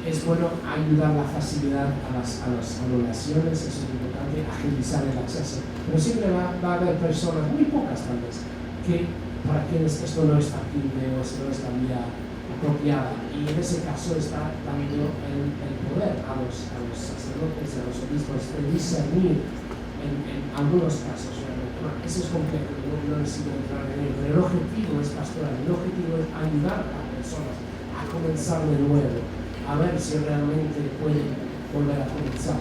es bueno ayudar la facilidad a las anulaciones, eso es importante, agilizar el acceso, pero siempre va a haber personas, muy pocas tal vez, que para quienes esto no es factible o no es la vía apropiada, y en ese caso está dando el poder a los sacerdotes y a los obispos de discernir en algunos casos. Eso es complejo, no necesito entrar en ello, pero el objetivo es pastoral, el objetivo es ayudar a las personas a comenzar de nuevo, a ver si realmente pueden volver a comenzar.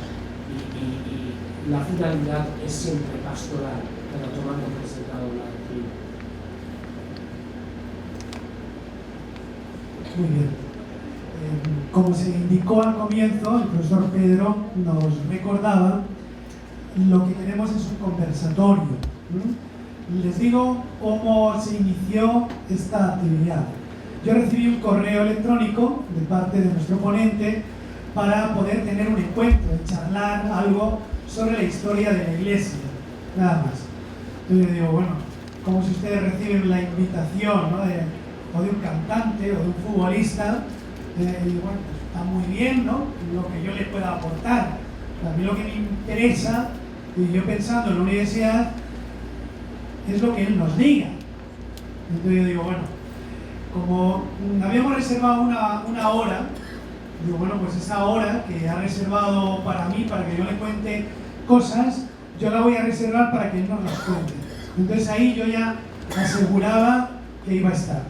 Y la finalidad es siempre pastoral, pero tomando por sentado la doctrina. Muy bien. Como se indicó al comienzo, el profesor Pedro nos recordaba lo que tenemos es un conversatorio. Les digo cómo se inició esta actividad. Yo recibí un correo electrónico de parte de nuestro ponente para poder tener un encuentro, charlar algo sobre la historia de la Iglesia, nada más. Entonces yo digo, bueno, como si ustedes reciben la invitación, ¿no? O de un cantante o de un futbolista, y bueno, pues está muy bien, ¿no? Lo que yo le pueda aportar. A mí lo que me interesa, y yo pensando en la universidad, es lo que él nos diga. Entonces yo digo, bueno, como habíamos reservado una hora, digo, bueno, pues esa hora que ha reservado para mí, para que yo le cuente cosas, yo la voy a reservar para que él nos las cuente. Entonces ahí yo ya aseguraba que iba a estar.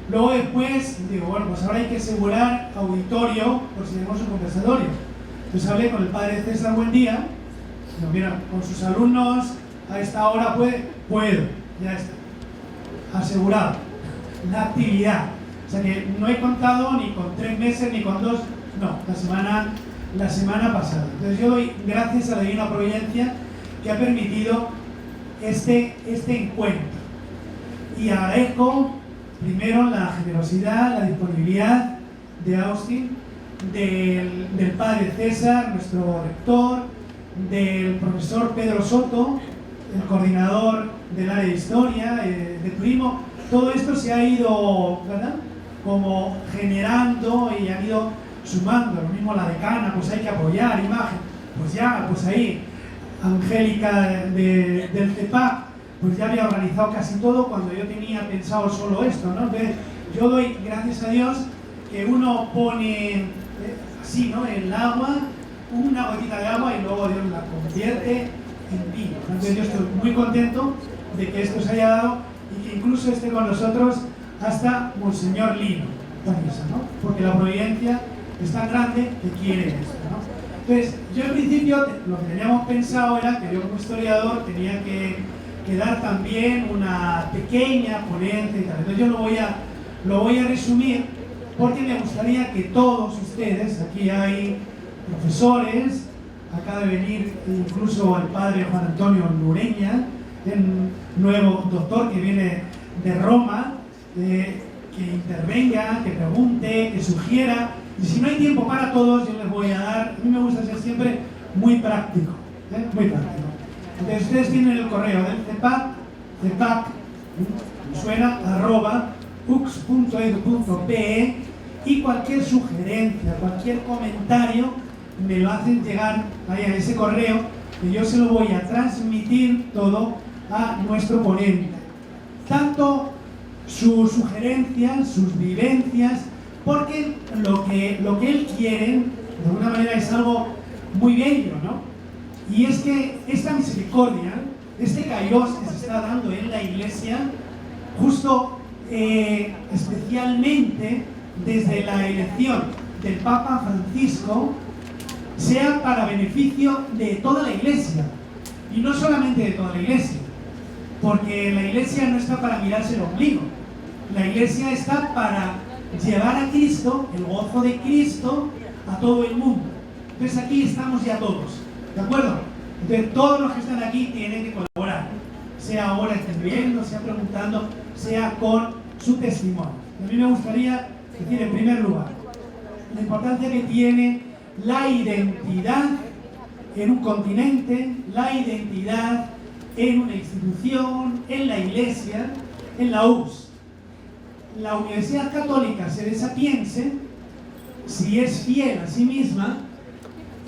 Luego después, digo, bueno, pues ahora hay que asegurar auditorio por si tenemos un conversatorio. Entonces hablé con el padre César Buendía, digo, mira, con sus alumnos a esta hora puedo, ya está, asegurado, la actividad. O sea que no he contado ni con 3 meses ni con 2, no, la semana pasada. Entonces yo doy gracias a la Divina Providencia que ha permitido este encuentro. Y agradezco primero la generosidad, la disponibilidad de Austin, del padre César, nuestro rector, del profesor Pedro Soto, el coordinador del área de historia, de turismo. Todo esto se ha ido, ¿verdad?, como generando y han ido sumando. Lo mismo la decana, pues hay que apoyar, imagen, pues ya, pues ahí, Angélica del CEPAC, pues ya había organizado casi todo cuando yo tenía pensado solo esto, ¿no? Entonces, yo doy gracias a Dios que uno pone así, ¿no?, en el agua, una gotita de agua y luego Dios la convierte en vino. Entonces yo estoy muy contento de que esto se haya dado y que incluso esté con nosotros hasta Monseñor Lino, ¿no?, porque la providencia es tan grande que quiere esto, ¿no? Entonces, yo en principio lo que teníamos pensado era que yo como historiador tenía que dar también una pequeña ponencia y tal. Entonces yo lo voy a resumir porque me gustaría que todos ustedes, aquí hay profesores, acaba de venir incluso el padre Juan Antonio Nureña, el nuevo doctor que viene de Roma, que intervenga, que pregunte, que sugiera. Y si no hay tiempo para todos, yo les voy a dar, a mí me gusta ser siempre muy práctico, muy práctico. Entonces ustedes tienen el correo del CEPAC, suena, @ux.edu.pe, y cualquier sugerencia, cualquier comentario me lo hacen llegar ahí a ese correo, que yo se lo voy a transmitir todo a nuestro ponente. Tanto sus sugerencias, sus vivencias, porque lo que él quiere, de alguna manera, es algo muy bello, ¿no? Y es que esta misericordia, este kairos que se está dando en la Iglesia, justo especialmente desde la elección del Papa Francisco, sea para beneficio de toda la Iglesia. Y no solamente de toda la Iglesia, porque la Iglesia no está para mirarse el ombligo. La Iglesia está para llevar a Cristo, el gozo de Cristo, a todo el mundo. Entonces aquí estamos ya todos, ¿de acuerdo? Entonces todos los que están aquí tienen que colaborar, sea ahora escribiendo, sea preguntando, sea con su testimonio. A mí me gustaría decir en primer lugar la importancia que tiene la identidad en un continente, la identidad en una institución, en la Iglesia, en la URSS. La Universidad Católica Sede Sapiense, si es fiel a sí misma,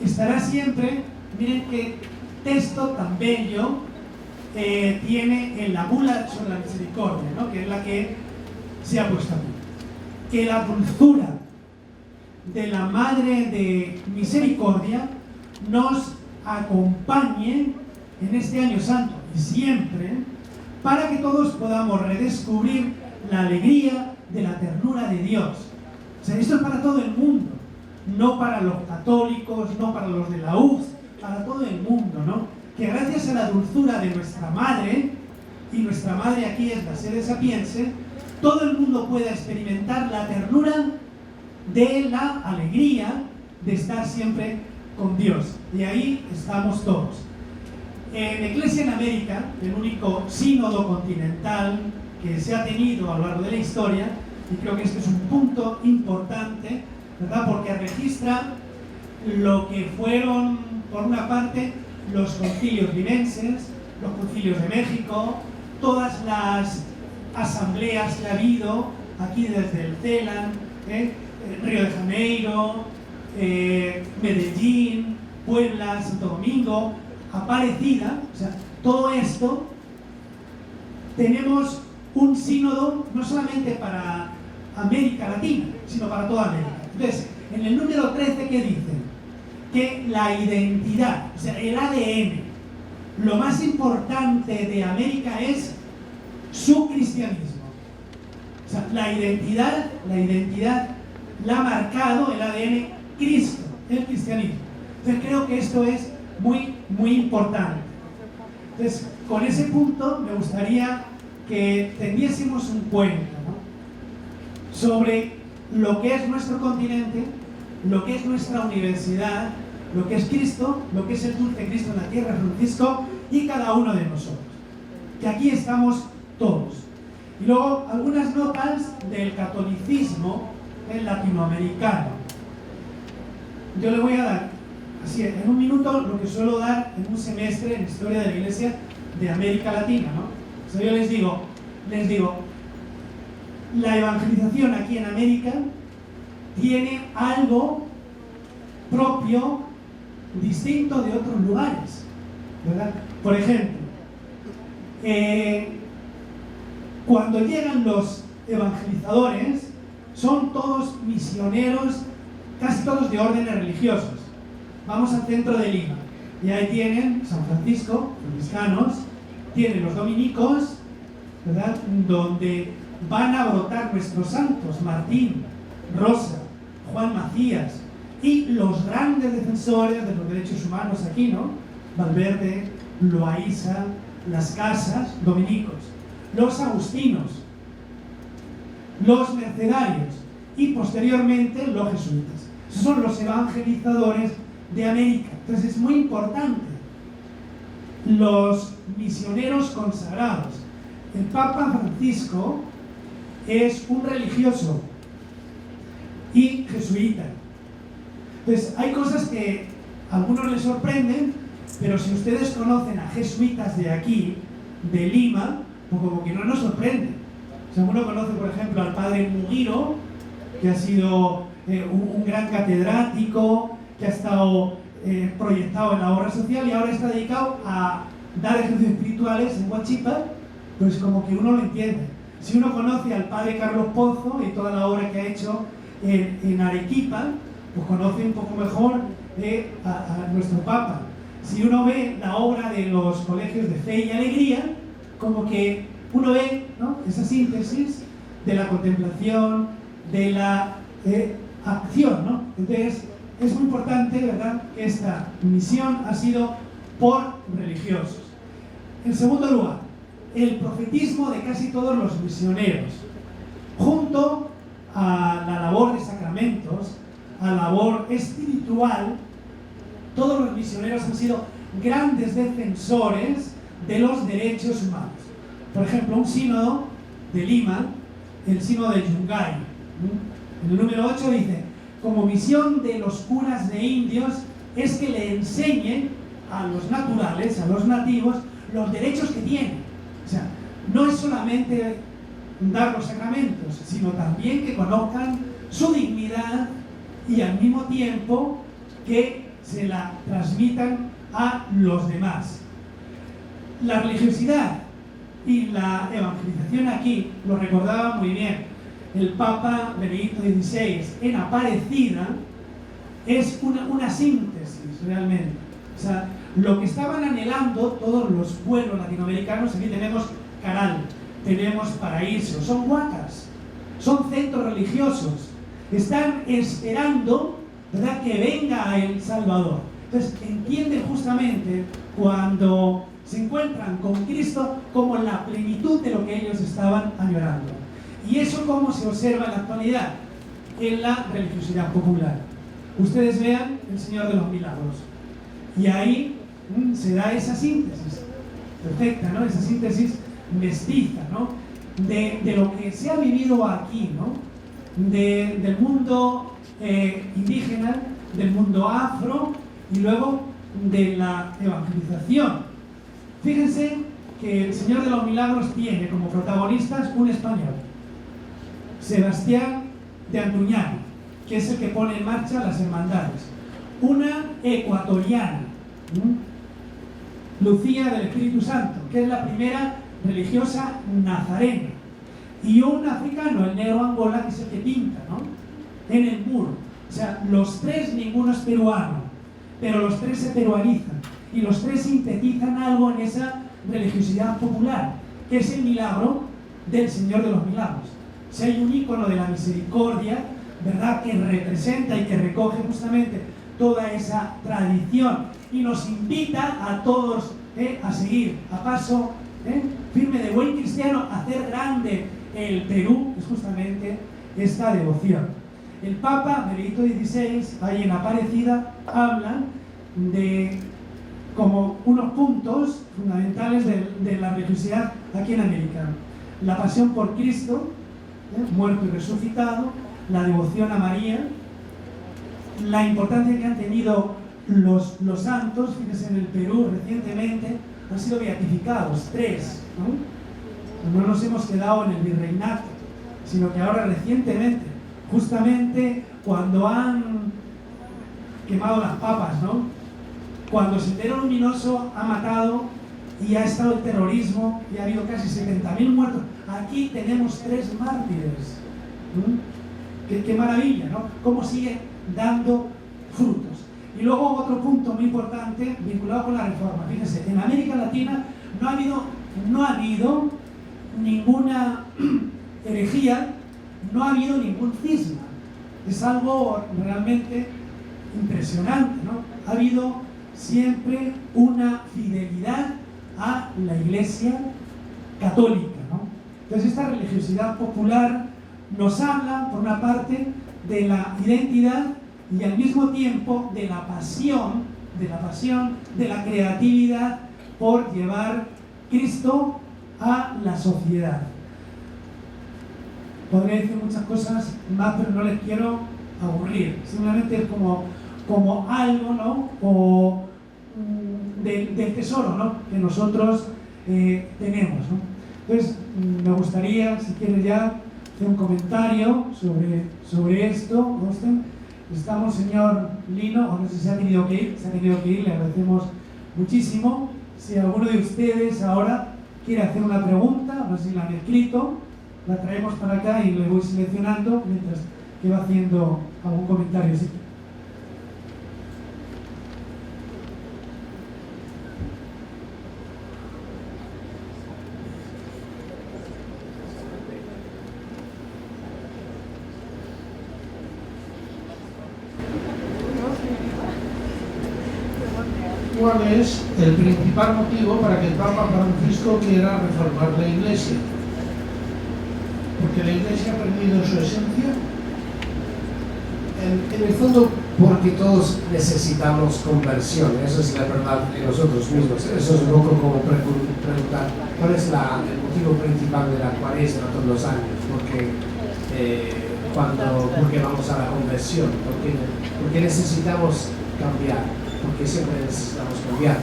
estará siempre, miren qué texto tan bello tiene en la bula sobre la misericordia, ¿no?, que es la que se ha puesto aquí. Que la dulzura de la Madre de Misericordia nos acompañe en este año santo y siempre, para que todos podamos redescubrir la alegría de la ternura de Dios. O sea, esto es para todo el mundo, no para los católicos, no para los de la URSS, para todo el mundo, ¿no? Que gracias a la dulzura de nuestra Madre, y nuestra Madre aquí es la Sede Sapiense, todo el mundo pueda experimentar la ternura de la alegría de estar siempre con Dios. Y ahí estamos todos. En Iglesia en América, el único sínodo continental que se ha tenido a lo largo de la historia, y creo que este es un punto importante, ¿verdad?, porque registra lo que fueron, por una parte, los concilios linenses, los concilios de México, todas las asambleas que ha habido aquí desde el CELAN, Río de Janeiro, Medellín, Puebla, Santo Domingo, Aparecida. O sea, todo esto tenemos un sínodo no solamente para América Latina, sino para toda América. Entonces, en el número 13, ¿qué dicen? Que la identidad, o sea, el ADN, lo más importante de América es su cristianismo. O sea, la identidad la ha marcado el ADN Cristo, el cristianismo. Entonces creo que esto es muy, muy importante. Entonces, con ese punto me gustaría que tendiésemos un cuento, ¿no?, sobre lo que es nuestro continente, lo que es nuestra universidad, lo que es Cristo, lo que es el dulce Cristo en la tierra, Francisco, y cada uno de nosotros. Que aquí estamos todos. Y luego algunas notas del catolicismo latinoamericano. Yo le voy a dar, así en un minuto, lo que suelo dar en un semestre en Historia de la Iglesia de América Latina, ¿no? O sea, yo les digo, la evangelización aquí en América tiene algo propio, distinto de otros lugares, ¿verdad? Por ejemplo, cuando llegan los evangelizadores, son todos misioneros, casi todos de órdenes religiosos. Vamos al centro de Lima, y ahí tienen San Francisco, franciscanos, tienen los dominicos, ¿verdad?, donde van a brotar nuestros santos, Martín, Rosa, Juan Macías, y los grandes defensores de los derechos humanos aquí, ¿no? Valverde, Loaiza, Las Casas, dominicos, los agustinos, los mercedarios y posteriormente los jesuitas. Esos son los evangelizadores de América. Entonces es muy importante. Los misioneros consagrados. El Papa Francisco es un religioso y jesuita. Entonces hay cosas que a algunos les sorprenden, pero si ustedes conocen a jesuitas de aquí, de Lima, pues como que no nos sorprende. O sea, uno conoce, por ejemplo, al padre Mugiro, que ha sido un gran catedrático, que ha estado proyectado en la obra social y ahora está dedicado a dar ejercicios espirituales en Huachipa, pues como que uno lo entiende. Si uno conoce al padre Carlos Pozo y toda la obra que ha hecho en Arequipa, pues conoce un poco mejor a nuestro Papa. Si uno ve la obra de los colegios de fe y alegría, como que uno ve, ¿no?, esa síntesis de la contemplación, de la acción, ¿no? Entonces, es muy importante, ¿verdad?, que esta misión ha sido por religiosos. En segundo lugar, el profetismo de casi todos los misioneros, junto a la labor de sacramentos, a la labor espiritual. Todos los misioneros han sido grandes defensores de los derechos humanos. Por ejemplo, un sínodo de Lima, el sínodo de Yungay, en el número 8 dice: como misión de los curas de indios es que le enseñen a los naturales, a los nativos, los derechos que tienen. O sea, no es solamente dar los sacramentos, sino también que conozcan su dignidad y al mismo tiempo que se la transmitan a los demás. La religiosidad y la evangelización aquí, lo recordaba muy bien el Papa Benedicto XVI en Aparecida, es una síntesis realmente. O sea, lo que estaban anhelando todos los pueblos latinoamericanos, aquí tenemos Caral, tenemos Paraíso, son huacas, son centros religiosos, están esperando, ¿verdad?, que venga el Salvador. Entonces entienden justamente cuando se encuentran con Cristo como la plenitud de lo que ellos estaban añorando. Y eso cómo se observa en la actualidad, en la religiosidad popular. Ustedes vean el Señor de los Milagros. Y ahí se da esa síntesis perfecta, ¿no? Esa síntesis mestiza, ¿no?, de lo que se ha vivido aquí, ¿no?, del mundo indígena, del mundo afro y luego de la evangelización. Fíjense que el Señor de los Milagros tiene como protagonistas un español, Sebastián de Antuñana, que es el que pone en marcha las hermandades, una ecuatoriana, Lucía del Espíritu Santo, que es la primera religiosa nazarena, y un africano, el negro Angola, que es el que pinta, ¿no?, en el muro. O sea, los tres, ninguno es peruano, pero los tres se peruanizan y los tres sintetizan algo en esa religiosidad popular, que es el milagro del Señor de los Milagros. O sea, hay un ícono de la misericordia, ¿verdad?, que representa y que recoge justamente toda esa tradición y nos invita a todos a seguir a paso firme de buen cristiano, a hacer grande el Perú, es justamente esta devoción. El Papa Benedicto XVI, ahí en Aparecida, habla de como unos puntos fundamentales de la religiosidad aquí en América. La pasión por Cristo, muerto y resucitado, la devoción a María, la importancia que han tenido los santos. Fíjense, en el Perú recientemente han sido beatificados 3, ¿no? No nos hemos quedado en el virreinato, sino que ahora recientemente, justamente cuando han quemado las papas, ¿no? Cuando Sendero Luminoso ha matado y ha estado el terrorismo y ha habido casi 70.000 muertos, aquí tenemos 3 mártires. Qué maravilla, ¿no? Cómo sigue dando frutos. Y luego otro punto muy importante vinculado con la reforma. Fíjense, en América Latina no ha habido ninguna herejía, no ha habido ningún cisma. Es algo realmente impresionante, ¿no? Ha habido siempre una fidelidad a la Iglesia católica, ¿no? Entonces esta religiosidad popular nos habla, por una parte, de la identidad y al mismo tiempo de la pasión, de la creatividad por llevar Cristo a la sociedad. Podría decir muchas cosas más, pero no les quiero aburrir. Simplemente es como algo, ¿no? O del tesoro, ¿no? Que nosotros tenemos, ¿no? Entonces, me gustaría, si quieres ya, hacer un comentario sobre esto. Austin. Estamos, señor Lino, o no sé si se ha tenido que ir, le agradecemos muchísimo. Si alguno de ustedes ahora quiere hacer una pregunta, no sé si la han escrito, la traemos para acá y le voy seleccionando mientras que va haciendo algún comentario. ¿Sí? ¿Cuál es el principal motivo para que el Papa Francisco quiera reformar la Iglesia? ¿Porque la Iglesia ha perdido su esencia? En el fondo, porque todos necesitamos conversión. Eso es la verdad de nosotros mismos. Eso es un poco como preguntar cuál es el motivo principal de la Cuaresma todos los años. Porque vamos a la conversión, porque necesitamos cambiar, porque siempre necesitamos cambiar.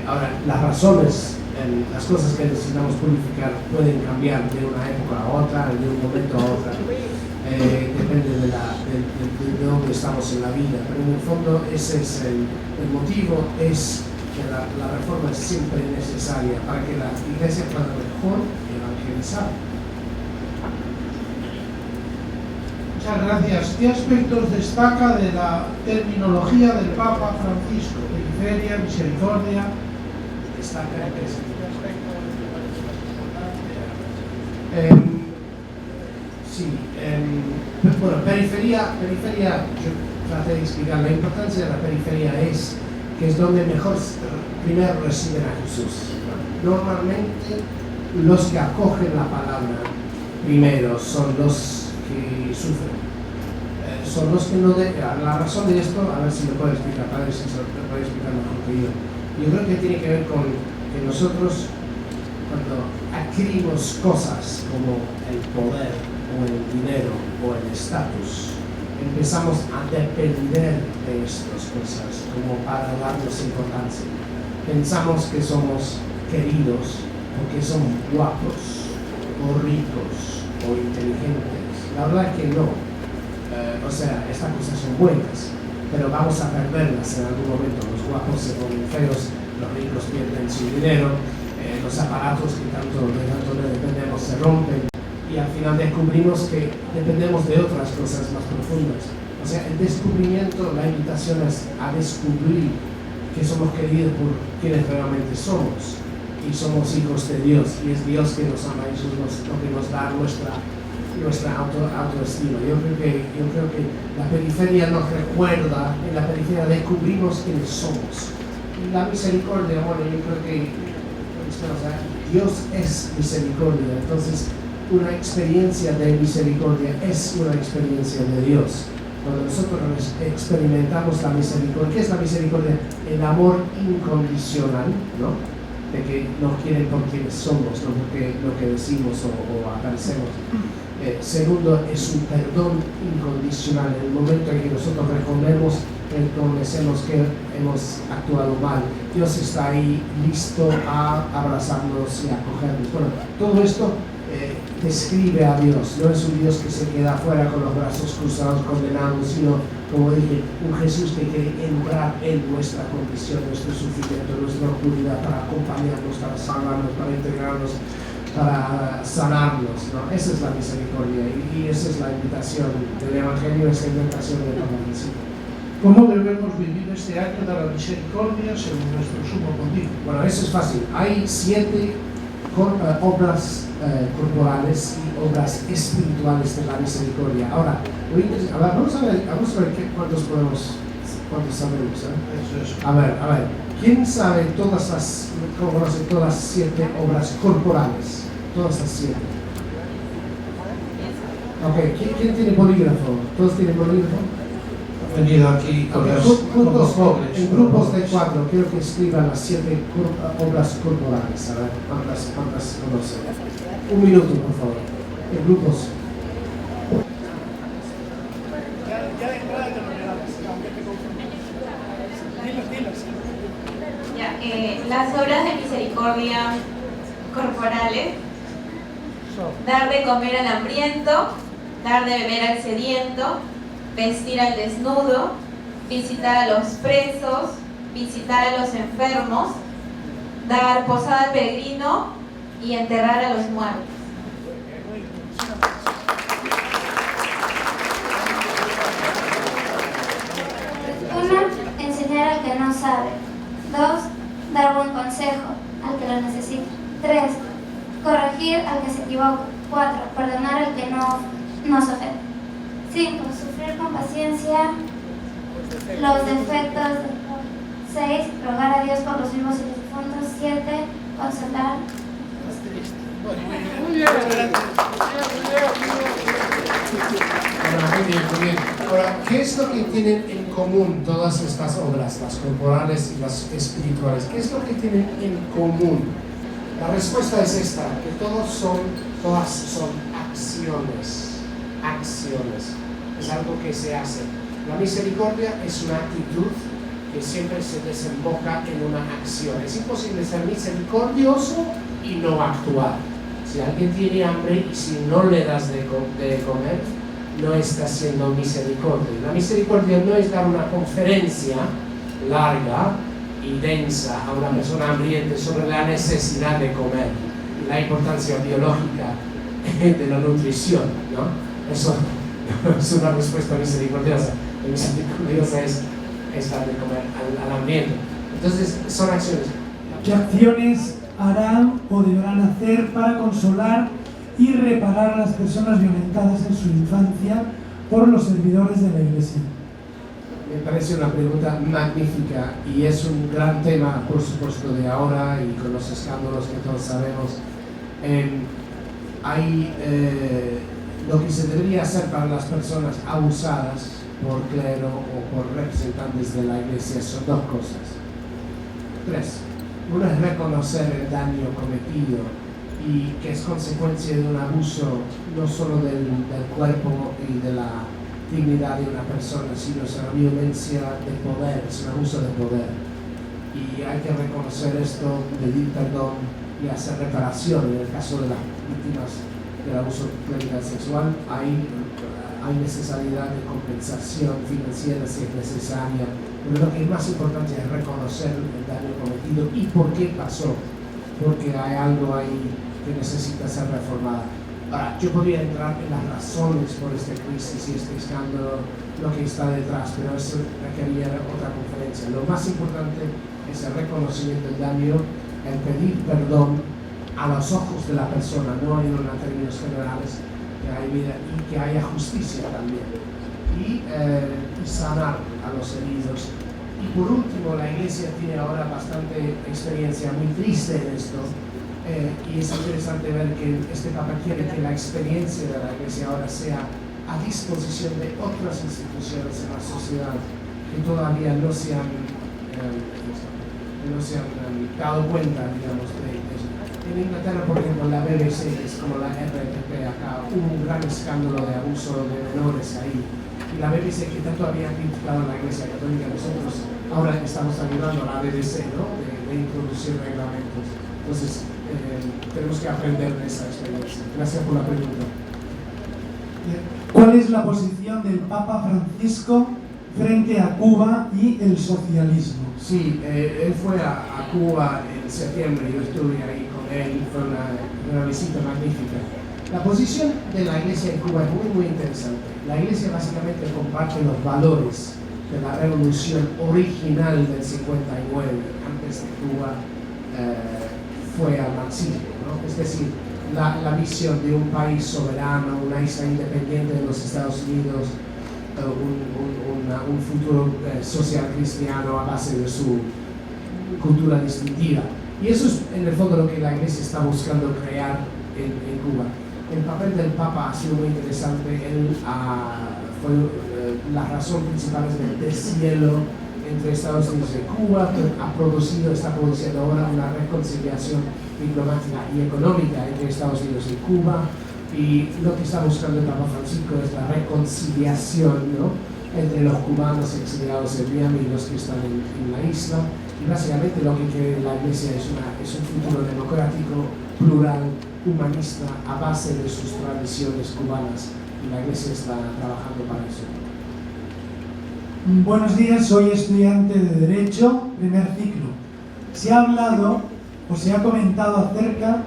Ahora, las razones, las cosas que necesitamos purificar pueden cambiar de una época a otra, de un momento a otro. Depende de dónde estamos en la vida, pero en el fondo ese es el motivo, es que la reforma es siempre necesaria para que la Iglesia pueda mejor evangelizar. Muchas gracias. ¿Qué aspectos destaca de la terminología del Papa Francisco? Periferia, misericordia. Destaca bueno, periferia, yo traté de explicar la importancia de la periferia es que es donde mejor primero reciben a Jesús. Normalmente los que acogen la palabra primero son los que sufren. Son los que no la razón de esto, a ver si lo puede explicar, padre, si se lo puede explicar mejor que yo. Yo creo que tiene que ver con que nosotros, cuando adquirimos cosas como el poder o el dinero o el estatus, empezamos a depender de estas cosas como para darnos importancia. Pensamos que somos queridos porque somos guapos o ricos o inteligentes. La verdad que no. Estas cosas son buenas, pero vamos a perderlas en algún momento. Los guapos se ponen feos, los ricos pierden su dinero, los aparatos que tanto le dependemos se rompen y al final descubrimos que dependemos de otras cosas más profundas. O sea, el descubrimiento, la invitación es a descubrir que somos queridos por quienes realmente somos y somos hijos de Dios y es Dios que nos ama y eso es lo que nos da nuestra autoestima. Yo creo que la periferia nos recuerda, en la periferia descubrimos quiénes somos. Y la misericordia, bueno, yo creo que Dios es misericordia, entonces una experiencia de misericordia es una experiencia de Dios. Cuando nosotros experimentamos la misericordia, ¿qué es la misericordia? El amor incondicional, ¿no? De que nos quieren por quienes somos, no porque lo que decimos o aparecemos. Segundo, es un perdón incondicional. En el momento en que nosotros reconocemos que hemos actuado mal, Dios está ahí listo a abrazarnos y a acogernos. Bueno, todo esto describe a Dios. No es un Dios que se queda afuera con los brazos cruzados condenando, sino, como dije, un Jesús que quiere entrar en nuestra condición, nuestro sufrimiento, nuestra oscuridad, para acompañarnos, para salvarnos, para integrarnos, para sanarnos, ¿no? Esa es la misericordia y esa es la invitación del Evangelio, esa es la invitación del Papa Francisco. ¿Cómo debemos vivir este año de la misericordia según nuestro sumo pontífice? Bueno, eso es fácil. Hay 7 obras corporales y obras espirituales de la misericordia. Ahora, vamos a ver cuántos sabemos. Eso es. A ver, ¿quién sabe conoce todas las 7 obras corporales? Todas las 7. Ok, ¿quién tiene bolígrafo? ¿Todos tienen bolígrafo? He venido aquí con los pobres. En grupos de 4, quiero que escriban las 7 obras corporales. A ver, ¿cuántas conocen? Un minuto, por favor. En grupos. Las obras de misericordia corporales: dar de comer al hambriento, dar de beber al sediento, vestir al desnudo, visitar a los presos, visitar a los enfermos, dar posada al peregrino y enterrar a los muertos. Uno, enseñar al que no sabe. 2, dar buen consejo al que lo necesita. 3, corregir al que se equivoca. 4, perdonar al que nos ofende. 5, sufrir con paciencia los defectos. 6, rogar a Dios por los vivos y los difuntos. 7, consolar. Muy bien. Ahora, ¿qué es lo que tienen en común todas estas obras, las corporales y las espirituales? ¿Qué es lo que tienen en común? La respuesta es esta, que todas son acciones. Es algo que se hace. La misericordia es una actitud que siempre se desemboca en una acción. Es imposible ser misericordioso y no actuar. Si alguien tiene hambre y si no le das de comer, no está siendo misericordia. La misericordia no es dar una conferencia larga y densa a una persona hambrienta sobre la necesidad de comer y la importancia biológica de la nutrición, ¿no? Eso es una respuesta misericordiosa. La misericordiosa es dar de comer al hambriento. Entonces, son acciones. ¿Qué acciones harán o deberán hacer para consolar y reparar a las personas violentadas en su infancia por los servidores de la Iglesia? Me parece una pregunta magnífica y es un gran tema, por supuesto, de ahora y con los escándalos que todos sabemos. Lo que se debería hacer para las personas abusadas por clero o por representantes de la Iglesia son 2 cosas. 3. Una es reconocer el daño cometido y que es consecuencia de un abuso no solo del cuerpo y de la dignidad de una persona, sino es una violencia de poder, es un abuso de poder. Y hay que reconocer esto, pedir perdón y hacer reparación. En el caso de las víctimas del abuso clerical sexual hay necesidad de compensación financiera si es necesaria, pero lo que es más importante es reconocer el daño cometido y por qué pasó, porque hay algo ahí que necesita ser reformado. Ahora, yo podría entrar en las razones por esta crisis y este escándalo, lo que está detrás, pero eso requeriría otra conferencia. Lo más importante es el reconocimiento del daño, el pedir perdón a los ojos de la persona, no en términos generales, que hay vida y que haya justicia también, y sanar a los heridos. Y por último, la Iglesia tiene ahora bastante experiencia muy triste en esto, y es interesante ver que este Papa quiere que la experiencia de la Iglesia ahora sea a disposición de otras instituciones en la sociedad que todavía no se han dado cuenta, digamos, de eso. En Inglaterra, por ejemplo, la BBC, es como la RTP acá, hubo un gran escándalo de abuso de menores ahí. Y la BBC, que tanto había criticado a la Iglesia Católica, nosotros ahora estamos ayudando a la BBC, ¿no?, de introducir reglamentos. Entonces, tenemos que aprender de esa experiencia. Gracias por la pregunta. ¿Cuál es la posición del Papa Francisco frente a Cuba y el socialismo? Sí, él fue a Cuba en septiembre, yo estuve ahí con él, fue una visita magnífica. La posición de la Iglesia en Cuba es muy interesante. La Iglesia básicamente comparte los valores de la revolución original del 59, antes de Cuba fue al marxismo, ¿no? Es decir, la visión de un país soberano, una isla independiente de los Estados Unidos, un futuro social cristiano a base de su cultura distintiva. Y eso es en el fondo lo que la Iglesia está buscando crear en Cuba. El papel del Papa ha sido muy interesante. Él fue la razón principal del deshielo entre Estados Unidos y Cuba, que está produciendo ahora una reconciliación diplomática y económica entre Estados Unidos y Cuba. Y lo que está buscando el Papa Francisco es la reconciliación, ¿no?, entre los cubanos exiliados en Miami y los que están en la isla. Y básicamente lo que quiere la Iglesia es un futuro democrático, plural, humanista, a base de sus tradiciones cubanas. Y la Iglesia está trabajando para eso. Buenos días, soy estudiante de Derecho, primer ciclo. Se ha hablado o se ha comentado acerca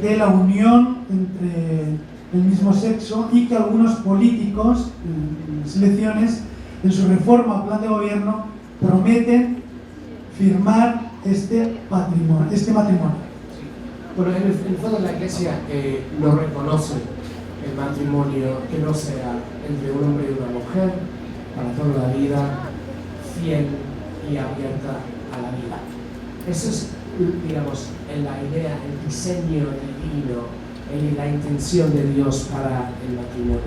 de la unión entre el mismo sexo y que algunos políticos en las elecciones, en su reforma o plan de gobierno, prometen firmar este matrimonio. Bueno, en el fondo la Iglesia no reconoce el matrimonio que no sea entre un hombre y una mujer para toda la vida, fiel y abierta a la vida. Eso es, digamos, la idea, el diseño divino, la intención de Dios para el matrimonio.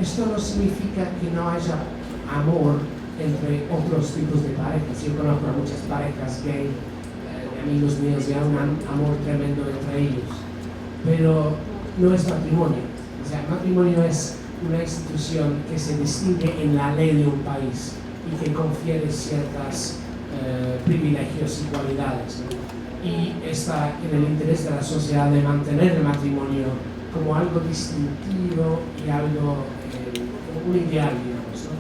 Esto no significa que no haya amor entre otros tipos de parejas. Yo conozco a muchas parejas gay, amigos míos, y hay un amor tremendo entre ellos, pero no es matrimonio. O sea, el matrimonio es una institución que se distingue en la ley de un país y que confiere ciertos privilegios y cualidades, ¿no? Y está en el interés de la sociedad de mantener el matrimonio como algo distintivo y algo, un ideal, digamos, ¿no?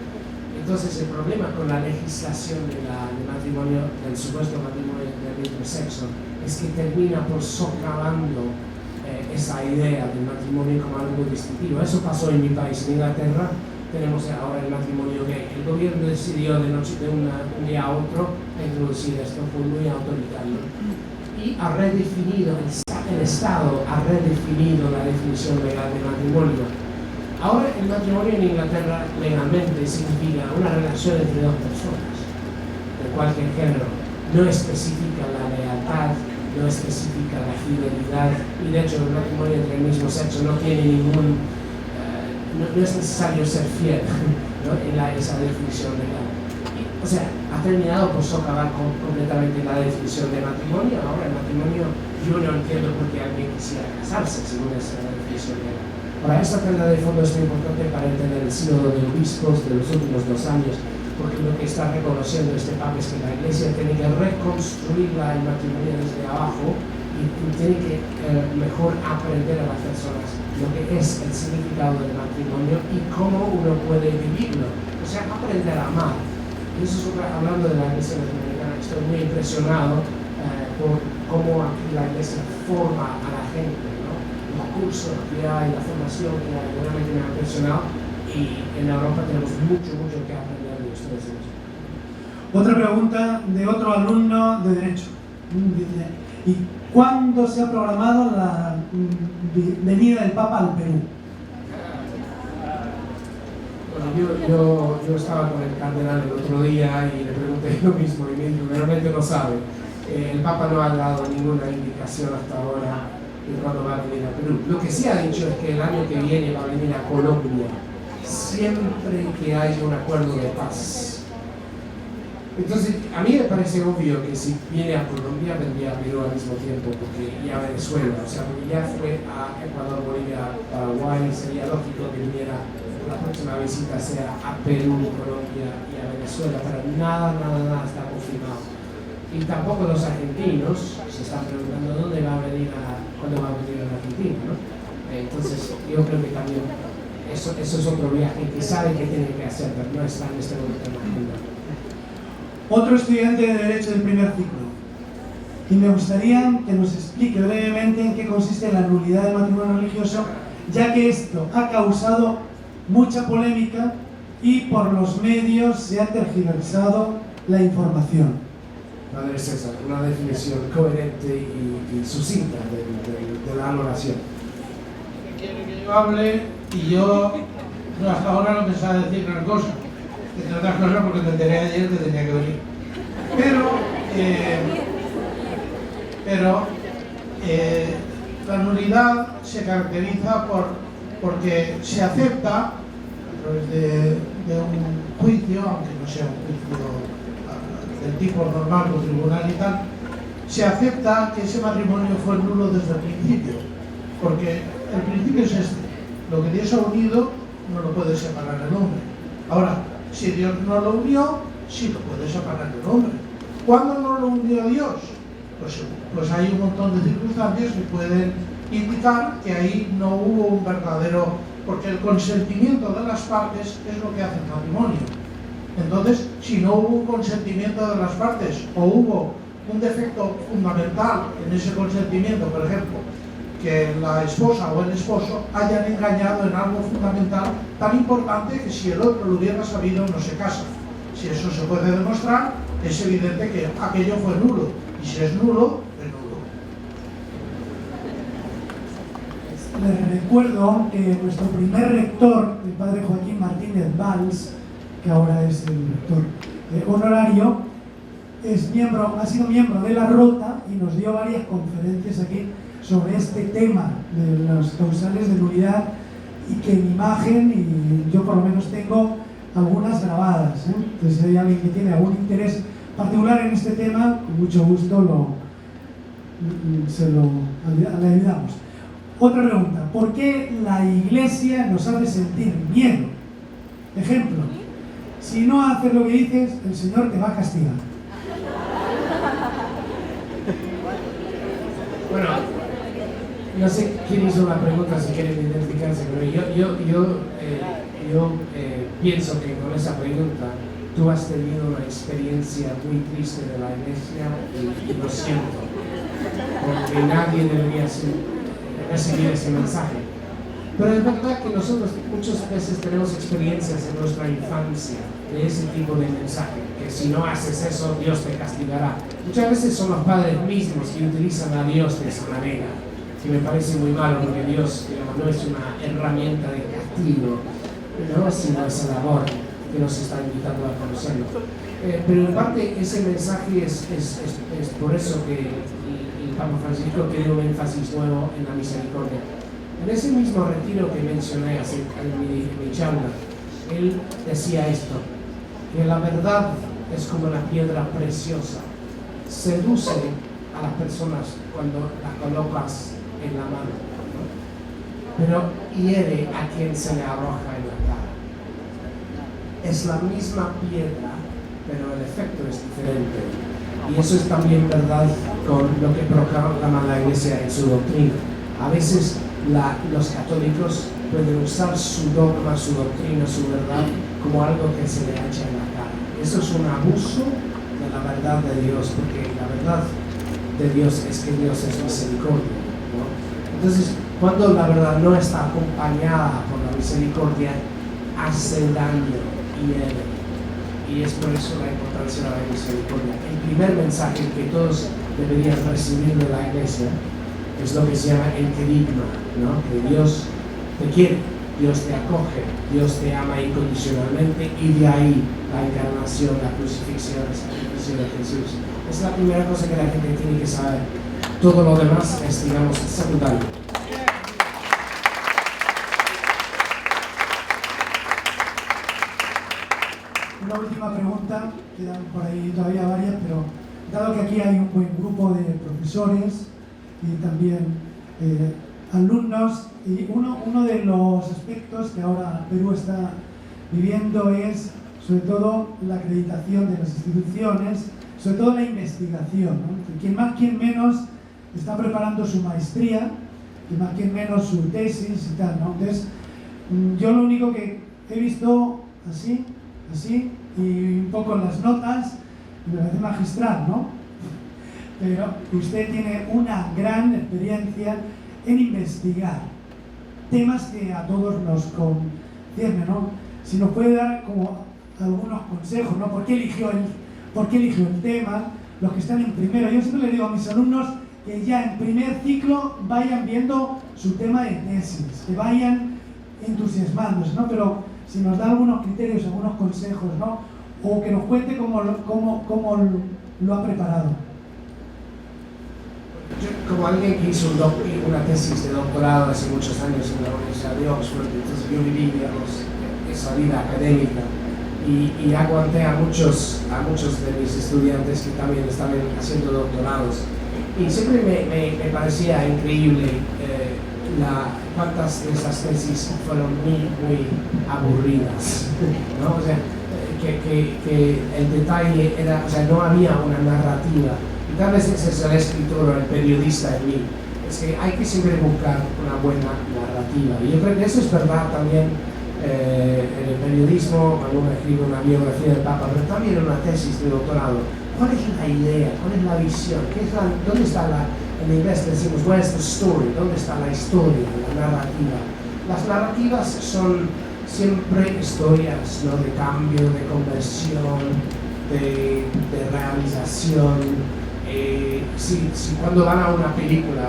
Entonces el problema con la legislación del matrimonio, del supuesto matrimonio del mismo sexo, es que termina por socavando esa idea del matrimonio como algo distintivo. Eso pasó en mi país, en Inglaterra. Tenemos ahora el matrimonio gay. El gobierno decidió de un día a otro introducir esto, fue muy autoritario. Y ha redefinido, el Estado ha redefinido la definición legal del matrimonio. Ahora el matrimonio en Inglaterra legalmente significa una relación entre dos personas de cualquier género. No especifica la lealtad, no especifica la fidelidad, y de hecho el matrimonio entre el mismo sexo no tiene ningún... No es necesario ser fiel, ¿no?, en esa definición legal. O sea, ha terminado por socavar completamente la definición de matrimonio. Ahora el matrimonio, yo no entiendo por qué alguien quisiera casarse según esa definición legal. Ahora, esta agenda de fondo es muy importante para entender el sínodo de obispos de los últimos 2 años, porque lo que está reconociendo este Papa es que la Iglesia tiene que reconstruir el matrimonio desde abajo y tiene que mejor aprender a las personas lo que es el significado del matrimonio y cómo uno puede vivirlo. O sea, aprender a amar. Y eso es hablando de la Iglesia latinoamericana. Estoy muy impresionado por cómo aquí la Iglesia forma a la gente, ¿no? Los cursos que hay, la formación que hay, realmente me ha impresionado. Y en Europa tenemos mucho que aprender de ustedes. Otra pregunta de otro alumno de Derecho. ¿Y cuándo se ha programado la venida del Papa al Perú? Bueno, yo estaba con el cardenal el otro día y le pregunté lo mismo y me dijo que realmente no sabe. El Papa no ha dado ninguna indicación hasta ahora de cuándo va a venir a Perú. Lo que sí ha dicho es que el año que viene va a venir a Colombia, siempre que haya un acuerdo de paz. Entonces, a mí me parece obvio que si viene a Colombia, vendría a Perú al mismo tiempo, porque y a Venezuela, o sea, porque ya fue a Ecuador, Bolivia, Paraguay, sería lógico que viniera, la próxima visita sea a Perú, Colombia y a Venezuela, pero nada está confirmado. Y tampoco los argentinos se están preguntando cuándo va a venir a Argentina, ¿no? Entonces, yo creo que también eso es otro viaje que sabe que tiene que hacer, pero no está en este momento en la agenda. Otro estudiante de Derecho del primer ciclo. Y me gustaría que nos explique brevemente en qué consiste la nulidad del matrimonio religioso, ya que esto ha causado mucha polémica y por los medios se ha tergiversado la información. Padre César, una definición coherente y sucinta de la anulación. Quiere que yo hable y yo hasta ahora no pensaba decir gran cosa. Entre otras cosas porque me enteré ayer que tenía que venir. Pero la nulidad se caracteriza porque se acepta a través de un juicio, aunque no sea un juicio del tipo normal o tribunal y tal, se acepta que ese matrimonio fue nulo desde el principio, porque el principio es este: lo que Dios ha unido no lo puede separar el hombre. Ahora, si Dios no lo unió, sí lo puede separar el hombre. ¿Cuándo no lo unió Dios? Pues hay un montón de circunstancias que pueden indicar que ahí no hubo un verdadero, porque el consentimiento de las partes es lo que hace el matrimonio. Entonces, si no hubo un consentimiento de las partes o hubo un defecto fundamental en ese consentimiento, por ejemplo, que la esposa o el esposo hayan engañado en algo fundamental tan importante que si el otro lo hubiera sabido no se casa. Si eso se puede demostrar, es evidente que aquello fue nulo, y si es nulo, es nulo. Les recuerdo que nuestro primer rector, el padre Joaquín Martínez Valls, que ahora es el rector honorario, ha sido miembro de la Rota y nos dio varias conferencias aquí sobre este tema de las causales de nulidad, y que en imagen, y yo por lo menos tengo algunas grabadas, ¿eh? Entonces, si hay alguien que tiene algún interés particular en este tema, con mucho gusto le ayudamos. Otra pregunta: ¿por qué la Iglesia nos hace sentir miedo? Ejemplo: si no haces lo que dices, el Señor te va a castigar. Bueno, no sé quién hizo la pregunta, si quieren identificarse, pero yo pienso que con esa pregunta tú has tenido una experiencia muy triste de la Iglesia y lo siento, porque nadie debería recibir ese mensaje. Pero es verdad que nosotros muchas veces tenemos experiencias en nuestra infancia de ese tipo de mensaje, que si no haces eso, Dios te castigará. Muchas veces son los padres mismos que utilizan a Dios de esa manera, que me parece muy malo, porque Dios, digamos, no es una herramienta de castigo, no, sino es el amor que nos está invitando a conocerlo. Pero en parte ese mensaje es por eso que el Papa Francisco tiene un énfasis nuevo en la misericordia. En ese mismo retiro que mencioné en mi charla, él decía esto, que la verdad es como la piedra preciosa, seduce a las personas cuando la colocas en la mano, ¿no? Pero hiere a quien se le arroja en la cara. Es la misma piedra, pero el efecto es diferente. Y eso es también verdad con lo que proclama la Iglesia en su doctrina. A veces los católicos pueden usar su dogma, su doctrina, su verdad como algo que se le echa en la cara. Eso es un abuso de la verdad de Dios, porque la verdad de Dios es que Dios es misericordia, ¿no? Entonces, cuando la verdad no está acompañada por la misericordia, hace daño y es por eso la importancia de la misericordia. El primer mensaje que todos deberían recibir de la Iglesia es lo que se llama el querigma, ¿no? Que Dios te quiere, Dios te acoge, Dios te ama incondicionalmente, y de ahí la encarnación, la crucifixión, el sacrificio de Jesús. Es la primera cosa que la gente tiene que saber. Todo lo demás es, digamos, secundario. Una última pregunta, quedan por ahí todavía varias, pero dado que aquí hay un buen grupo de profesores y también alumnos, y uno de los aspectos que ahora Perú está viviendo es sobre todo la acreditación de las instituciones, sobre todo la investigación, ¿no? Quien más, quien menos está preparando su maestría, quien más, quien menos su tesis y tal, ¿no? Entonces, yo lo único que he visto así, y un poco las notas, me parece magistral, ¿no? Pero usted tiene una gran experiencia en investigar temas que a todos nos conciernen, ¿no? Si nos puede dar como algunos consejos, ¿no? ¿Por qué eligió el tema? Los que están en primero. Yo siempre le digo a mis alumnos que ya en primer ciclo vayan viendo su tema de tesis, que vayan entusiasmándose, ¿no? Pero si nos da algunos criterios, algunos consejos, ¿no? O que nos cuente cómo lo ha preparado. Yo, como alguien que hizo una tesis de doctorado hace muchos años en la Universidad de Oxford, entonces yo viví, digamos, esa vida académica y aguanté a muchos de mis estudiantes que también estaban haciendo doctorados. Y siempre me parecía increíble cuántas de esas tesis fueron muy aburridas, ¿no? O sea, que el detalle era, o sea, no había una narrativa. Y tal vez ese es el escritor o el periodista en mí. Es que hay que siempre buscar una buena narrativa. Y yo creo que eso es verdad también en el periodismo, cuando uno escribe una biografía del Papa, pero también en una tesis de doctorado. ¿Cuál es la idea? ¿Cuál es la visión? ¿Dónde está en inglés decimos, where's the story? ¿Dónde está la historia, la narrativa? Las narrativas son siempre historias, ¿no? De cambio, de conversión, de realización. Si cuando van a ver una película,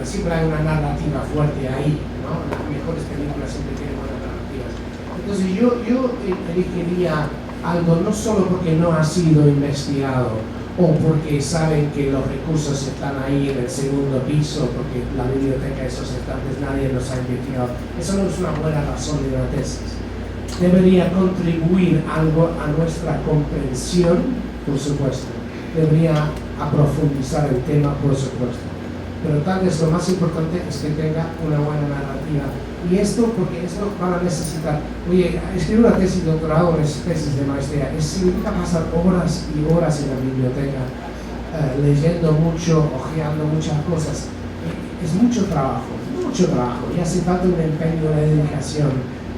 siempre hay una narrativa fuerte ahí, ¿no? Las mejores películas siempre tienen buenas narrativas. Entonces yo elegiría algo no solo porque no ha sido investigado o porque saben que los recursos están ahí en el segundo piso, porque la biblioteca de esos estantes nadie los ha investigado. Eso no es una buena razón de una tesis. Debería contribuir algo a nuestra comprensión, por supuesto. Debería profundizar el tema, por supuesto. Pero tal vez lo más importante es que tenga una buena narrativa. Y esto, porque esto van a necesitar, oye, escribir una tesis de doctorado o una tesis de maestría, significa pasar horas y horas en la biblioteca, leyendo mucho, hojeando muchas cosas. Es mucho trabajo, y hace falta un empeño, una dedicación.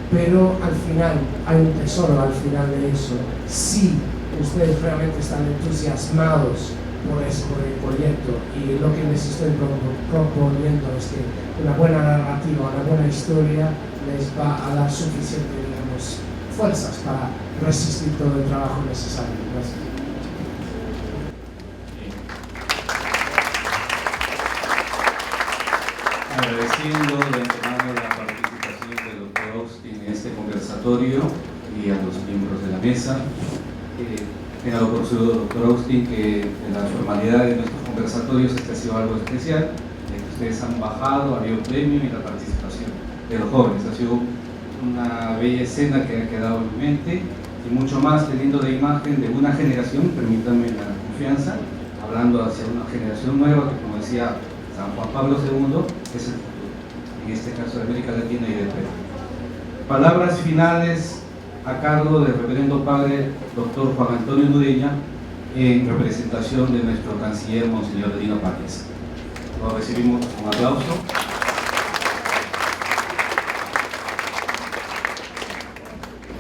Pero al final, hay un tesoro al final de eso. Si ustedes realmente están entusiasmados por el proyecto, y lo que les estoy proponiendo es que una buena narrativa, una buena historia les va a dar suficiente, digamos, fuerzas para resistir todo el trabajo necesario. Gracias. Agradeciendo de antemano la participación del Dr. Austin en este conversatorio y a los miembros de la mesa. Tengo por su Dr. Austin que en la formalidad de nuestros conversatorios este ha sido algo especial, que ustedes han bajado, ha habido premio y la participación de los jóvenes. Ha sido una bella escena que ha quedado en mi mente y mucho más teniendo de imagen de una generación, permítanme la confianza, hablando hacia una generación nueva que, como decía San Juan Pablo II, es el futuro, en este caso de América Latina y de Perú. Palabras finales a cargo del reverendo padre Dr. Juan Antonio Nureña, en representación de nuestro canciller Monseñor Lino Páez. Lo recibimos con un aplauso.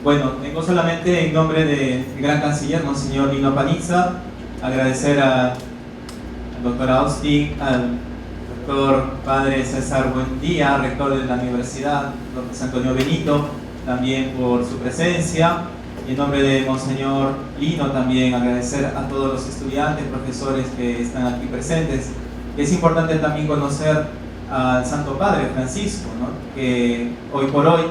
Bueno, vengo solamente en nombre del gran canciller Monseñor Lino Paniza, agradecer al doctor Austin, al doctor padre César Buendía, rector de la Universidad Dr. San Antonio Benito, también por su presencia, y en nombre de Monseñor Lino también agradecer a todos los estudiantes, profesores que están aquí presentes. Es importante también conocer al Santo Padre Francisco, ¿no? Que hoy por hoy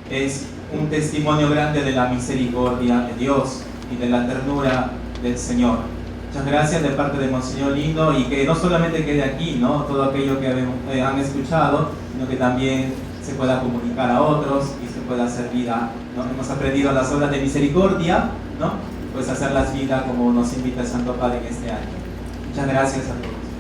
es un testimonio grande de la misericordia de Dios y de la ternura del Señor. Muchas gracias de parte de Monseñor Lindo, y que no solamente quede aquí, ¿no? Todo aquello que han escuchado, sino que también se pueda comunicar a otros y se pueda hacer vida, ¿no? Hemos aprendido las obras de misericordia, ¿no? Pues hacerlas vida como nos invita el Santo Padre en este año. Muchas gracias a todos.